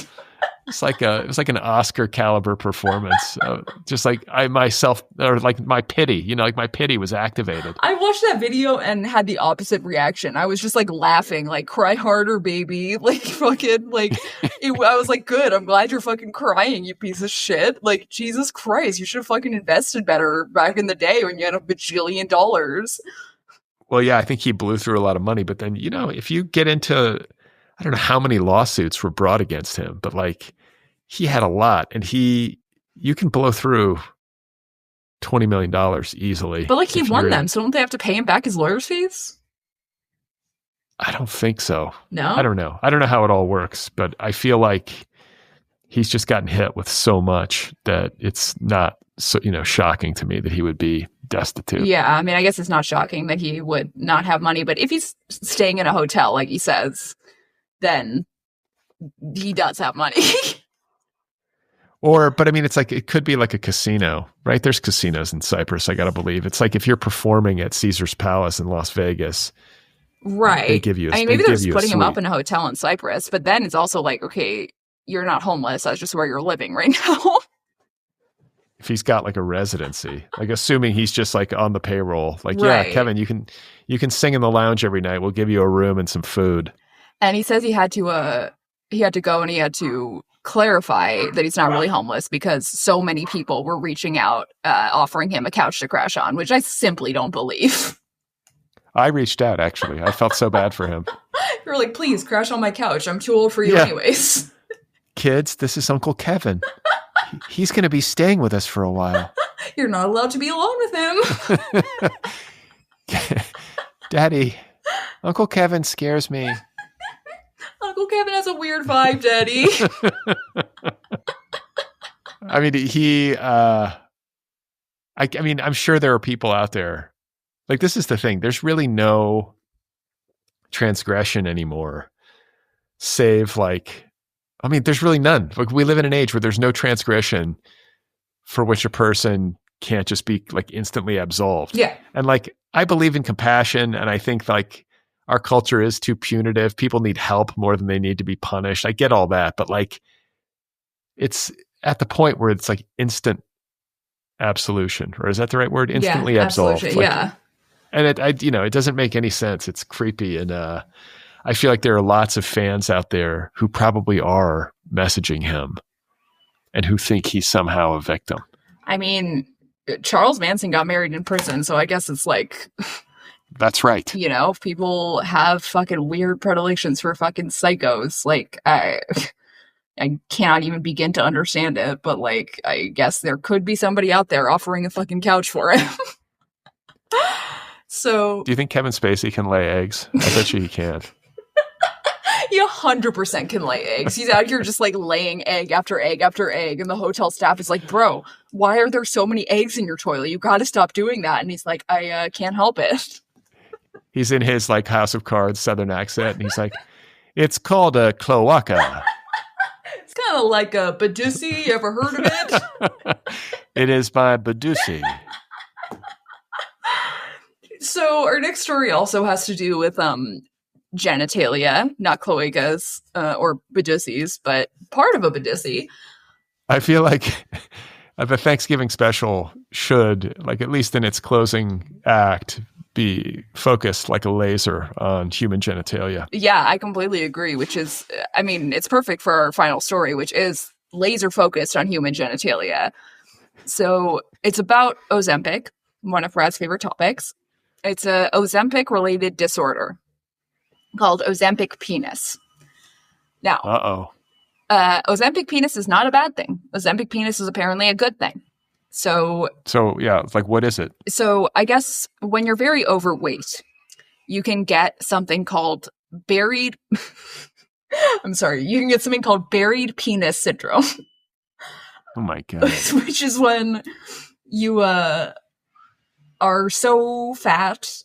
It was like an Oscar caliber performance. Just like my pity, you know, like my pity was activated. I watched that video and had the opposite reaction. I was just like laughing, like cry harder, baby. Like fucking like, I was like, good. I'm glad you're fucking crying, you piece of shit. Like Jesus Christ, you should have fucking invested better back in the day when you had $1 bajillion. Well, yeah, I think he blew through a lot of money, but then, you know, if you get into, I don't know how many lawsuits were brought against him, but like he had a lot and you can blow through $20 million easily. But like he won them. So don't they have to pay him back his lawyer's fees? I don't think so. No? I don't know. I don't know how it all works, but I feel like he's just gotten hit with so much that it's not so, you know, shocking to me that he would be destitute. Yeah. I mean, I guess it's not shocking that he would not have money, but if he's staying in a hotel, like he says, then he does have money. But I mean, it's like, it could be like a casino, right? There's casinos in Cyprus, I got to believe. It's like if you're performing at Caesar's Palace in Las Vegas. Right. They give you maybe they're just putting him up in a hotel in Cyprus, but then it's also like, okay, you're not homeless. That's just where you're living right now. If he's got like a residency, like assuming he's just like on the payroll, like, right. Yeah, Kevin, you can sing in the lounge every night. We'll give you a room and some food. And he says he had to go and he had to clarify that he's not really homeless because so many people were reaching out, offering him a couch to crash on, which I simply don't believe. I reached out, actually. I felt so bad for him. You're like, please crash on my couch. I'm too old for you anyways. Kids, this is Uncle Kevin. He's going to be staying with us for a while. You're not allowed to be alone with him. Daddy, Uncle Kevin scares me. Uncle Kevin has a weird vibe, Daddy. I mean, I'm sure there are people out there. Like, this is the thing. There's really no transgression anymore. Save there's really none. Like, we live in an age where there's no transgression for which a person can't just be like instantly absolved. Yeah. And like, I believe in compassion, and I think like our culture is too punitive. People need help more than they need to be punished. I get all that, but like, at the point where it's like instant absolution, or is that the right word? Instantly absolved. Absolution, yeah. And it doesn't make any sense. It's creepy. And I feel like there are lots of fans out there who probably are messaging him and who think he's somehow a victim. I mean, Charles Manson got married in prison, so I guess it's like... That's right. People have fucking weird predilections for fucking psychos. Like, I cannot even begin to understand it, but like, I guess there could be somebody out there offering a fucking couch for him. So... Do you think Kevin Spacey can lay eggs? I bet you he can. He 100% can lay eggs. He's out here just like laying egg after egg after egg. And the hotel staff is like, bro, why are there so many eggs in your toilet? You got to stop doing that. And he's like, I can't help it. He's in his like House of Cards Southern accent. And he's like, it's called a cloaca. It's kind of like a Badussy. You ever heard of it? It is by Badussy. So our next story also has to do with genitalia, not cloacas or Badussy's, but part of a Badussy. I feel like the Thanksgiving special should, like at least in its closing act, be focused like a laser on human genitalia. Yeah, I completely agree, which is, I mean, it's perfect for our final story, which is laser focused on human genitalia. So it's about Ozempic, one of Brad's favorite topics. It's a Ozempic-related disorder called Ozempic penis. Now, Ozempic penis is not a bad thing. Ozempic penis is apparently a good thing. So yeah, like what is it? So I guess when you're very overweight, you can get something called buried... I'm sorry. You can get something called buried penis syndrome. Oh my God. Which is when you are so fat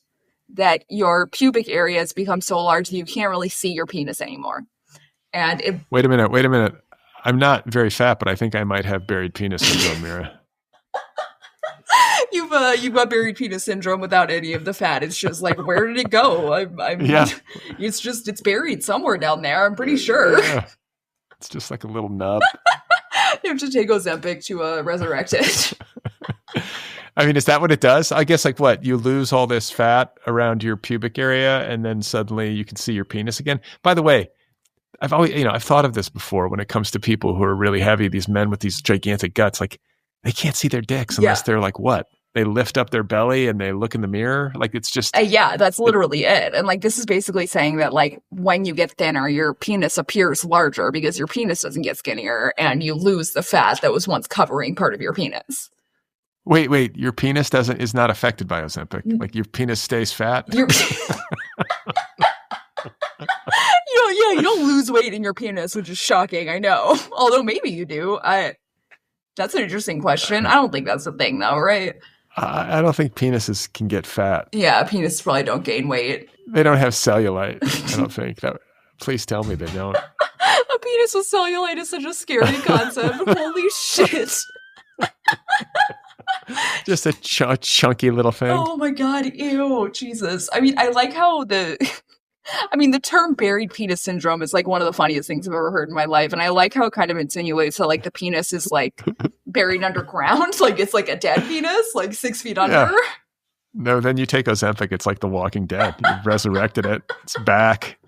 that your pubic areas become so large that you can't really see your penis anymore. And Wait a minute. I'm not very fat, but I think I might have buried penis syndrome, Mira. You've got buried penis syndrome without any of the fat. It's just like, where did it go? Yeah. It's buried somewhere down there. I'm pretty sure. Yeah. It's just like a little nub. You have to take Ozempic to resurrect it. I mean, is that what it does? I guess like what? You lose all this fat around your pubic area and then suddenly you can see your penis again. By the way, I've always, I've thought of this before when it comes to people who are really heavy, these men with these gigantic guts, like they can't see their dicks unless they're like what? They lift up their belly and they look in the mirror. Like it's just... yeah, that's literally it. And like, this is basically saying that like when you get thinner, your penis appears larger because your penis doesn't get skinnier and you lose the fat that was once covering part of your penis. Wait, your penis is not affected by Ozempic. Like your penis stays fat? You don't lose weight in your penis, which is shocking, I know. Although maybe you do. That's an interesting question. I don't think that's a thing though, right? I don't think penises can get fat. Yeah, penises probably don't gain weight. They don't have cellulite, I don't think. Please tell me they don't. A penis with cellulite is such a scary concept. Holy shit. Just a chunky little thing. Oh my God, ew, Jesus. I mean, I like how the term buried penis syndrome is like one of the funniest things I've ever heard in my life. And I like how it kind of insinuates that like the penis is like buried underground. Like it's like a dead penis, like 6 feet under. Yeah. No, then you take Ozempic. It's like The Walking Dead. You've resurrected it. It's back.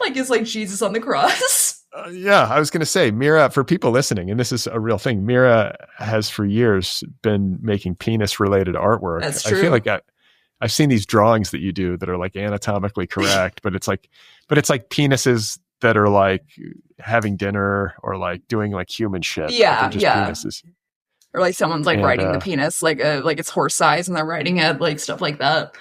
Like it's like Jesus on the cross. Yeah, I was going to say, Mira, for people listening, and this is a real thing, Mira has for years been making penis-related artwork. That's true. I feel like I've seen these drawings that you do that are like anatomically correct, but it's like penises that are like having dinner or like doing like human shit. Yeah, yeah. Penises. Or like someone's like writing the penis like it's horse size and they're writing it, like stuff like that.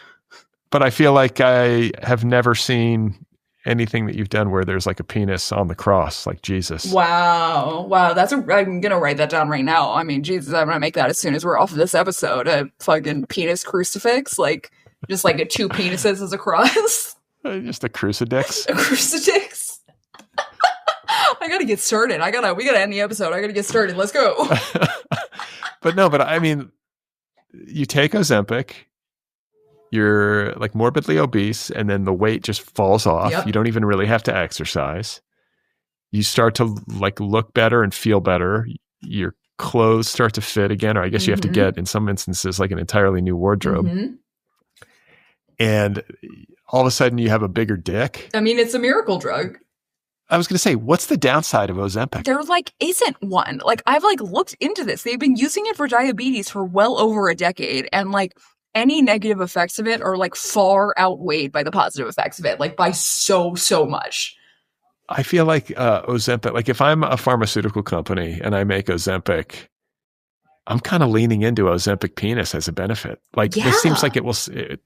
But I feel like I have never seen anything that you've done where there's like a penis on the cross, like Jesus. Wow. I'm gonna write that down right now. I mean, Jesus, I'm gonna make that as soon as we're off of this episode. A fucking penis crucifix, like just like 2 penises as a cross. Just a crucifix. A crucifix. I gotta get started. We gotta end the episode. I gotta get started. Let's go. But I mean, you take Ozempic, you're like morbidly obese, and then the weight just falls off. Yep. You don't even really have to exercise. You start to like look better and feel better. your clothes start to fit again, or I guess you have to get, in some instances, like an entirely new wardrobe. And all of a sudden you have a bigger dick. I mean, it's a miracle drug. I was going to say, what's the downside of Ozempic? There isn't one. I've looked into this. They've been using it for diabetes for well over a decade. And any negative effects of it are far outweighed by the positive effects of it, by so much. I feel like Ozempic, if I'm a pharmaceutical company and I make Ozempic, I'm kind of leaning into Ozempic penis as a benefit. This seems like it will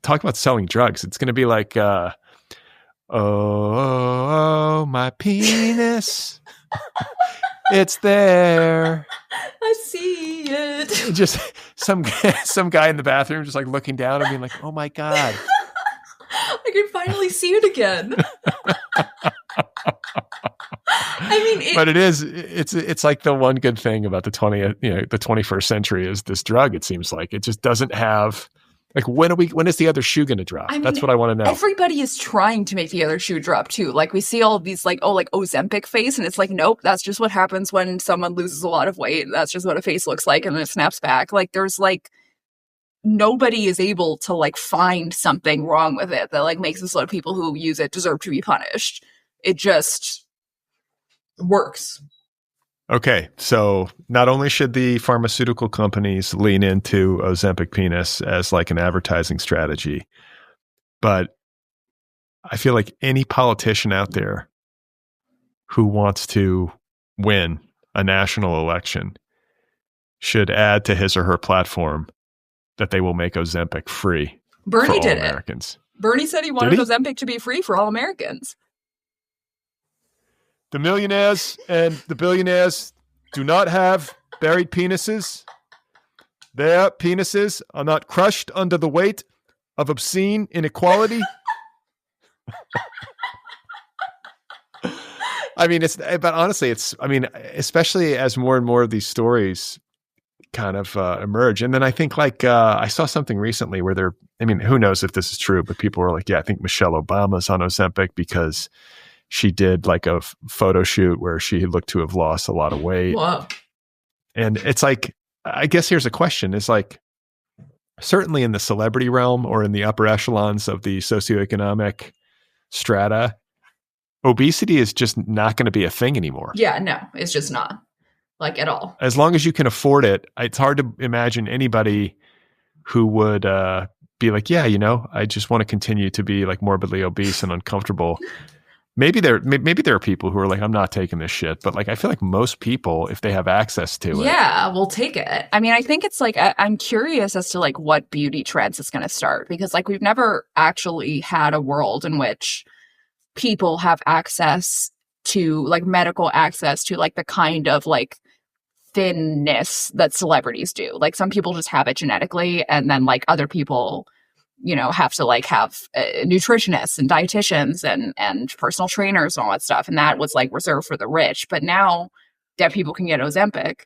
talk about selling drugs. It's going to be oh, my penis. It's there. I see it. Just some guy in the bathroom just looking down and being oh my God. I can finally see it again. I mean, but it's like the one good thing about the 21st century is this drug. It seems like it just doesn't have when is the other shoe going to drop? That's what I want to know. Everybody is trying to make the other shoe drop too. We see all of these Ozempic face, and it's nope, that's just what happens when someone loses a lot of weight. That's just what a face looks like, and then it snaps back. There's nobody is able to find something wrong with it that makes this lot of people who use it deserve to be punished. It just works. Okay, so not only should the pharmaceutical companies lean into Ozempic penis as an advertising strategy, but I feel like any politician out there who wants to win a national election should add to his or her platform that they will make Ozempic free Bernie for all did Americans. Bernie said he wanted Ozempic to be free for all Americans. The millionaires and the billionaires do not have buried penises. Their penises are not crushed under the weight of obscene inequality. But honestly, especially as more and more of these stories kind of emerge. And then I think I saw something recently where who knows if this is true, but people were I think Michelle Obama's on Ozempic because she did a photo shoot where she looked to have lost a lot of weight. Wow. And it's I guess here's a question is certainly in the celebrity realm or in the upper echelons of the socioeconomic strata, obesity is just not going to be a thing anymore. Yeah, no, it's just not at all. As long as you can afford it, it's hard to imagine anybody who would be I just want to continue to be morbidly obese and uncomfortable. Maybe there are people who are I'm not taking this shit, but I feel like most people, if they have access to it, will take it. I think it's I'm curious as to what beauty trends is going to start because we've never actually had a world in which people have access to medical access to the kind of thinness that celebrities do. Some people just have it genetically, and then other people have to have nutritionists and dietitians and personal trainers and all that stuff. And that was reserved for the rich. But now that people can get Ozempic,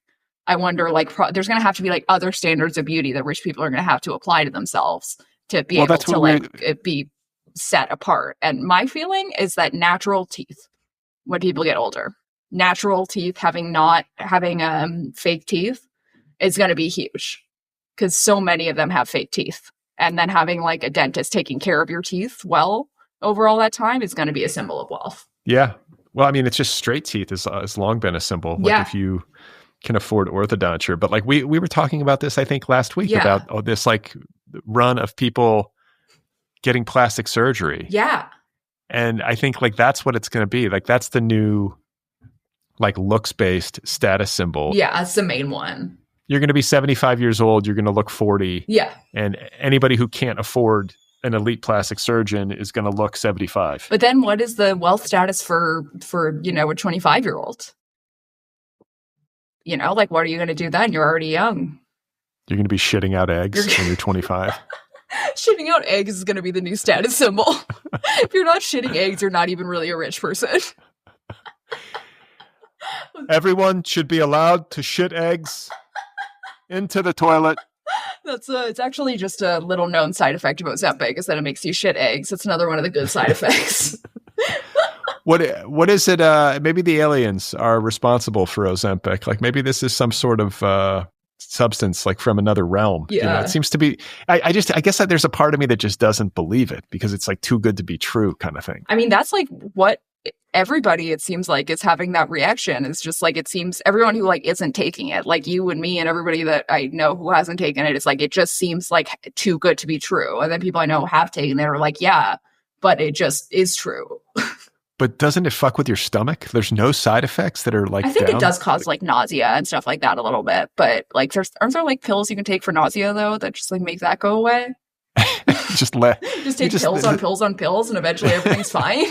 I wonder there's going to have to be other standards of beauty that rich people are going to have to apply to themselves to be able to be set apart. And my feeling is that natural teeth, when people get older, natural teeth, having fake teeth is going to be huge because so many of them have fake teeth. And then having a dentist taking care of your teeth well over all that time is going to be a symbol of wealth. Yeah. Well, it's just straight teeth has long been a symbol. If you can afford orthodonture. But we were talking about this, I think, last week about this run of people getting plastic surgery. Yeah. And I think that's what it's going to be. That's the new looks-based status symbol. Yeah, that's the main one. You're going to be 75 years old. You're going to look 40. Yeah. And anybody who can't afford an elite plastic surgeon is going to look 75. But then what is the wealth status for a 25-year-old? What are you going to do then? You're already young. You're going to be shitting out eggs when you're 25. Shitting out eggs is going to be the new status symbol. If you're not shitting eggs, you're not even really a rich person. Everyone should be allowed to shit eggs into the toilet. It's actually just a little known side effect of Ozempic is that it makes you shit eggs. It's another one of the good side effects. What is it? Maybe the aliens are responsible for Ozempic. Like maybe this is some sort of substance like from another realm. Yeah. You know, it seems to be. I guess that there's a part of me that just doesn't believe it because it's like too good to be true kind of thing. I mean, that's like what everybody, it seems like, is having that reaction. It's just like, it seems everyone who like isn't taking it, like you and me and everybody that I know who hasn't taken it, it's like, it just seems like too good to be true. And then people I know have taken it are like, yeah, but it just is true. But doesn't it fuck with your stomach? There's no side effects that are like. I think it does cause like nausea and stuff like that a little bit, but like aren't there like pills you can take for nausea though that just like make that go away? just take pills on pills on pills and eventually everything's fine.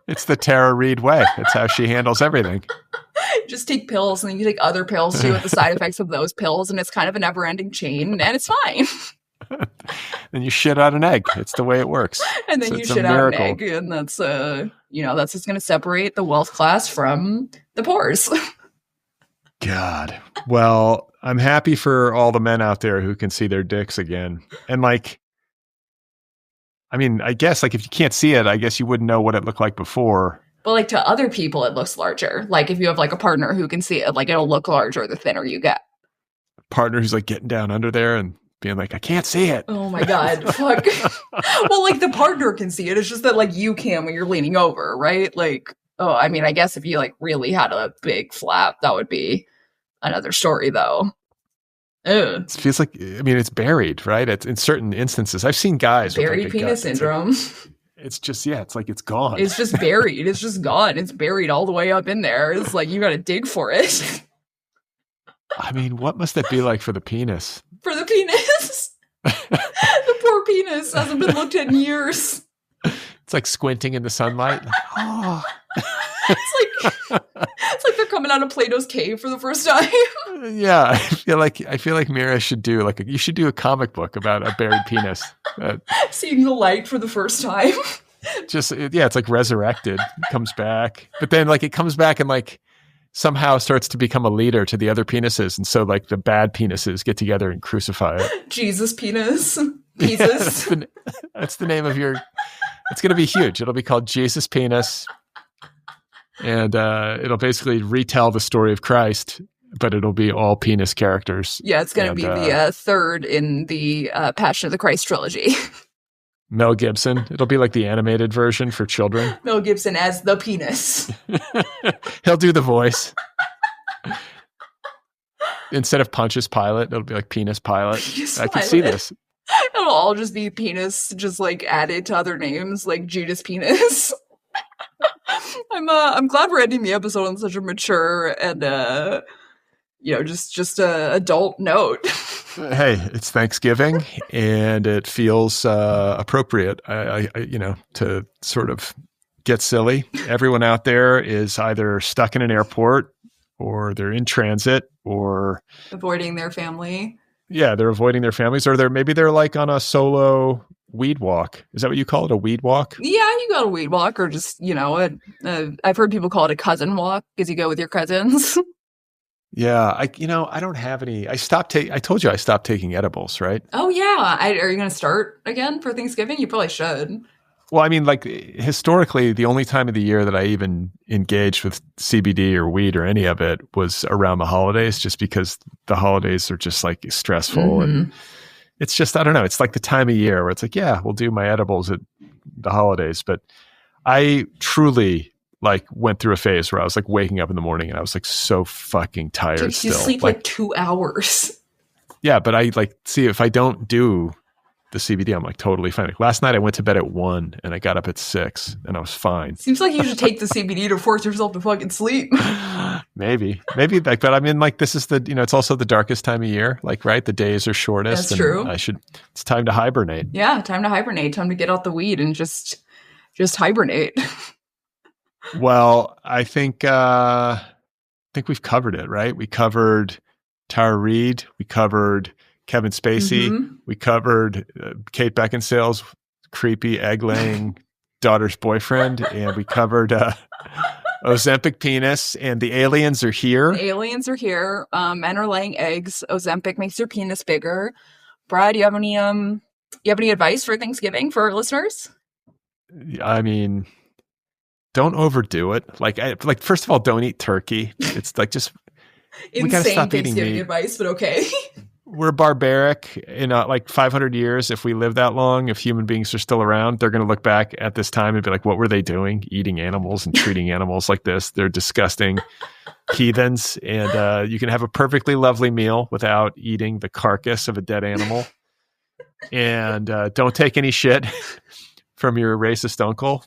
It's the Tara Reid way. It's how she handles everything. Just take pills and then you take other pills too with the side effects of those pills, and it's kind of a never-ending chain, and it's fine. Then you shit out an egg. It's the way it works. And then you shit out an egg, and that's that's just going to separate the wealth class from the poors. God. Well, I'm happy for all the men out there who can see their dicks again. And like, I mean, I guess like if you can't see it, I guess you wouldn't know what it looked like before. But like to other people, it looks larger. Like if you have like a partner who can see it, like it'll look larger the thinner you get. Partner who's like getting down under there and being like, I can't see it. Oh my God. Fuck. Well, like the partner can see it. It's just that like you can when you're leaning over, right? Like, oh, I mean, I guess if you like really had a big flap, that would be another story though. Ew. It feels like, I mean, it's buried, right? It's in certain instances. I've seen guys buried with like penis syndrome. It's just, yeah, it's like it's gone. It's just buried. It's just gone. It's buried all the way up in there. It's like you got to dig for it. I mean, what must that be like for the penis? For the penis? The poor penis hasn't been looked at in years. It's like squinting in the sunlight. Oh. It's like they're coming out of Plato's cave for the first time. Yeah, I feel like Mira should do like you should do a comic book about a buried penis. Seeing the light for the first time. It's like resurrected, comes back, but then like it comes back and like somehow starts to become a leader to the other penises, and so like the bad penises get together and crucify it. Jesus penis. Jesus. Yeah, that's the name of your. It's going to be huge. It'll be called Jesus Penis. And it'll basically retell the story of Christ, but it'll be all penis characters. Yeah, it's going to be the third in the Passion of the Christ trilogy. Mel Gibson. It'll be like the animated version for children. Mel Gibson as the penis. He'll do the voice. Instead of Pontius Pilate, it'll be like Penis Pilate. I can see this. It'll all just be penis, just like added to other names, like Judas Penis. I'm glad we're ending the episode on such a mature and just a adult note. Hey, it's Thanksgiving and it feels appropriate. I to sort of get silly. Everyone out there is either stuck in an airport or they're in transit or avoiding their family. Yeah, they're avoiding their families, or they're like on a solo weed walk. Is that what you call it? A weed walk? Yeah, you go to a weed walk, or just I've heard people call it a cousin walk because you go with your cousins. Yeah, I don't have any. I told you I stopped taking edibles, right? Oh yeah, are you going to start again for Thanksgiving? You probably should. Well, I mean, like historically, the only time of the year that I even engaged with CBD or weed or any of it was around the holidays, just because the holidays are just like stressful and it's just, I don't know. It's like the time of year where it's like, yeah, we'll do my edibles at the holidays. But I truly like went through a phase where I was like waking up in the morning and I was like so fucking tired. Dude, still. You sleep like 2 hours. Yeah, but I like see if I don't do the CBD, I'm like totally fine. Like last night I went to bed at 1 and I got up at 6 and I was fine. Seems like you should take the CBD to force yourself to fucking sleep. Maybe like, but I mean, like this is it's also the darkest time of year. Like, right, the days are shortest. That's true. It's time to hibernate. Yeah, time to hibernate. Time to get out the weed and just hibernate. Well, I think we've covered it, right? We covered Tara Reid. We covered Kevin Spacey. Mm-hmm. We covered Kate Beckinsale's creepy egg-laying daughter's boyfriend, and we covered Ozempic penis, and the aliens are here. The aliens are here. Men are laying eggs. Ozempic makes your penis bigger. Brad, you have any advice for Thanksgiving for our listeners? I mean, don't overdo it. Like first of all, don't eat turkey. It's like just we gotta stop eating meat. Advice, but okay. We're barbaric in like 500 years. If we live that long, if human beings are still around, they're going to look back at this time and be like, what were they doing? Eating animals and treating animals like this. They're disgusting heathens. And you can have a perfectly lovely meal without eating the carcass of a dead animal. And don't take any shit from your racist uncle,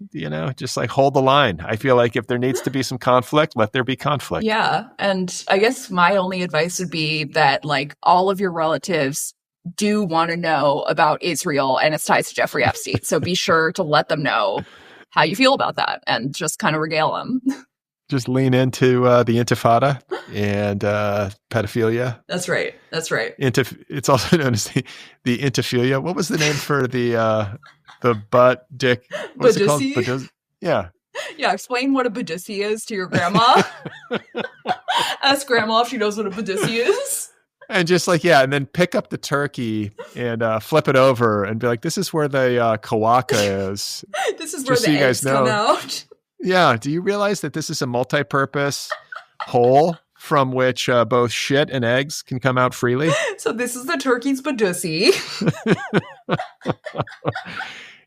just like hold the line. I feel like if there needs to be some conflict, let there be conflict. Yeah. And I guess my only advice would be that like all of your relatives do want to know about Israel and its ties to Jeffrey Epstein. So be sure to let them know how you feel about that and just kind of regale them. Just lean into the Intifada and pedophilia. That's right. It's also known as the Intiphilia. What was the name for the butt dick? What's it called? Yeah. Yeah. Explain what a Badussy is to your grandma. Ask grandma if she knows what a Badussy is. And just like, and then pick up the turkey and flip it over and be like, this is where the kawaka is. This is where the eggs come out. Yeah. Do you realize that this is a multi-purpose hole from which both shit and eggs can come out freely? So this is the turkey's Badussy.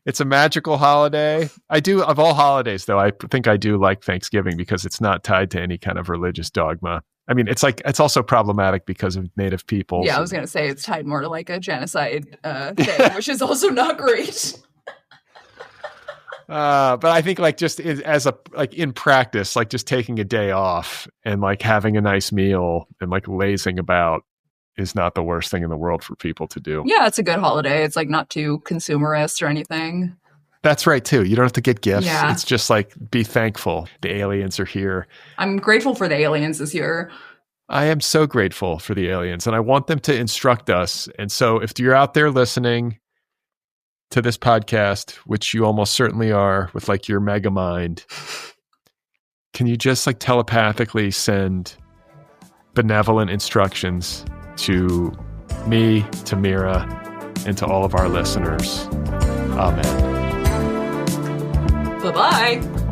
It's a magical holiday. Of all holidays, though, I think I do like Thanksgiving because it's not tied to any kind of religious dogma. I mean, it's also problematic because of Native peoples. Yeah, I was going to say it's tied more to like a genocide thing, which is also not great. But I think like just as in practice, like just taking a day off and like having a nice meal and like lazing about is not the worst thing in the world for people to do. Yeah, it's a good holiday. It's like not too consumerist or anything. That's right too. You don't have to get gifts. Yeah. It's just like be thankful. The aliens are here. I'm grateful for the aliens this year. I am so grateful for the aliens and I want them to instruct us. And so if you're out there listening to this podcast, which you almost certainly are with like your mega mind, can you just like telepathically send benevolent instructions to me, to Mira, and to all of our listeners? Amen. Bye-bye.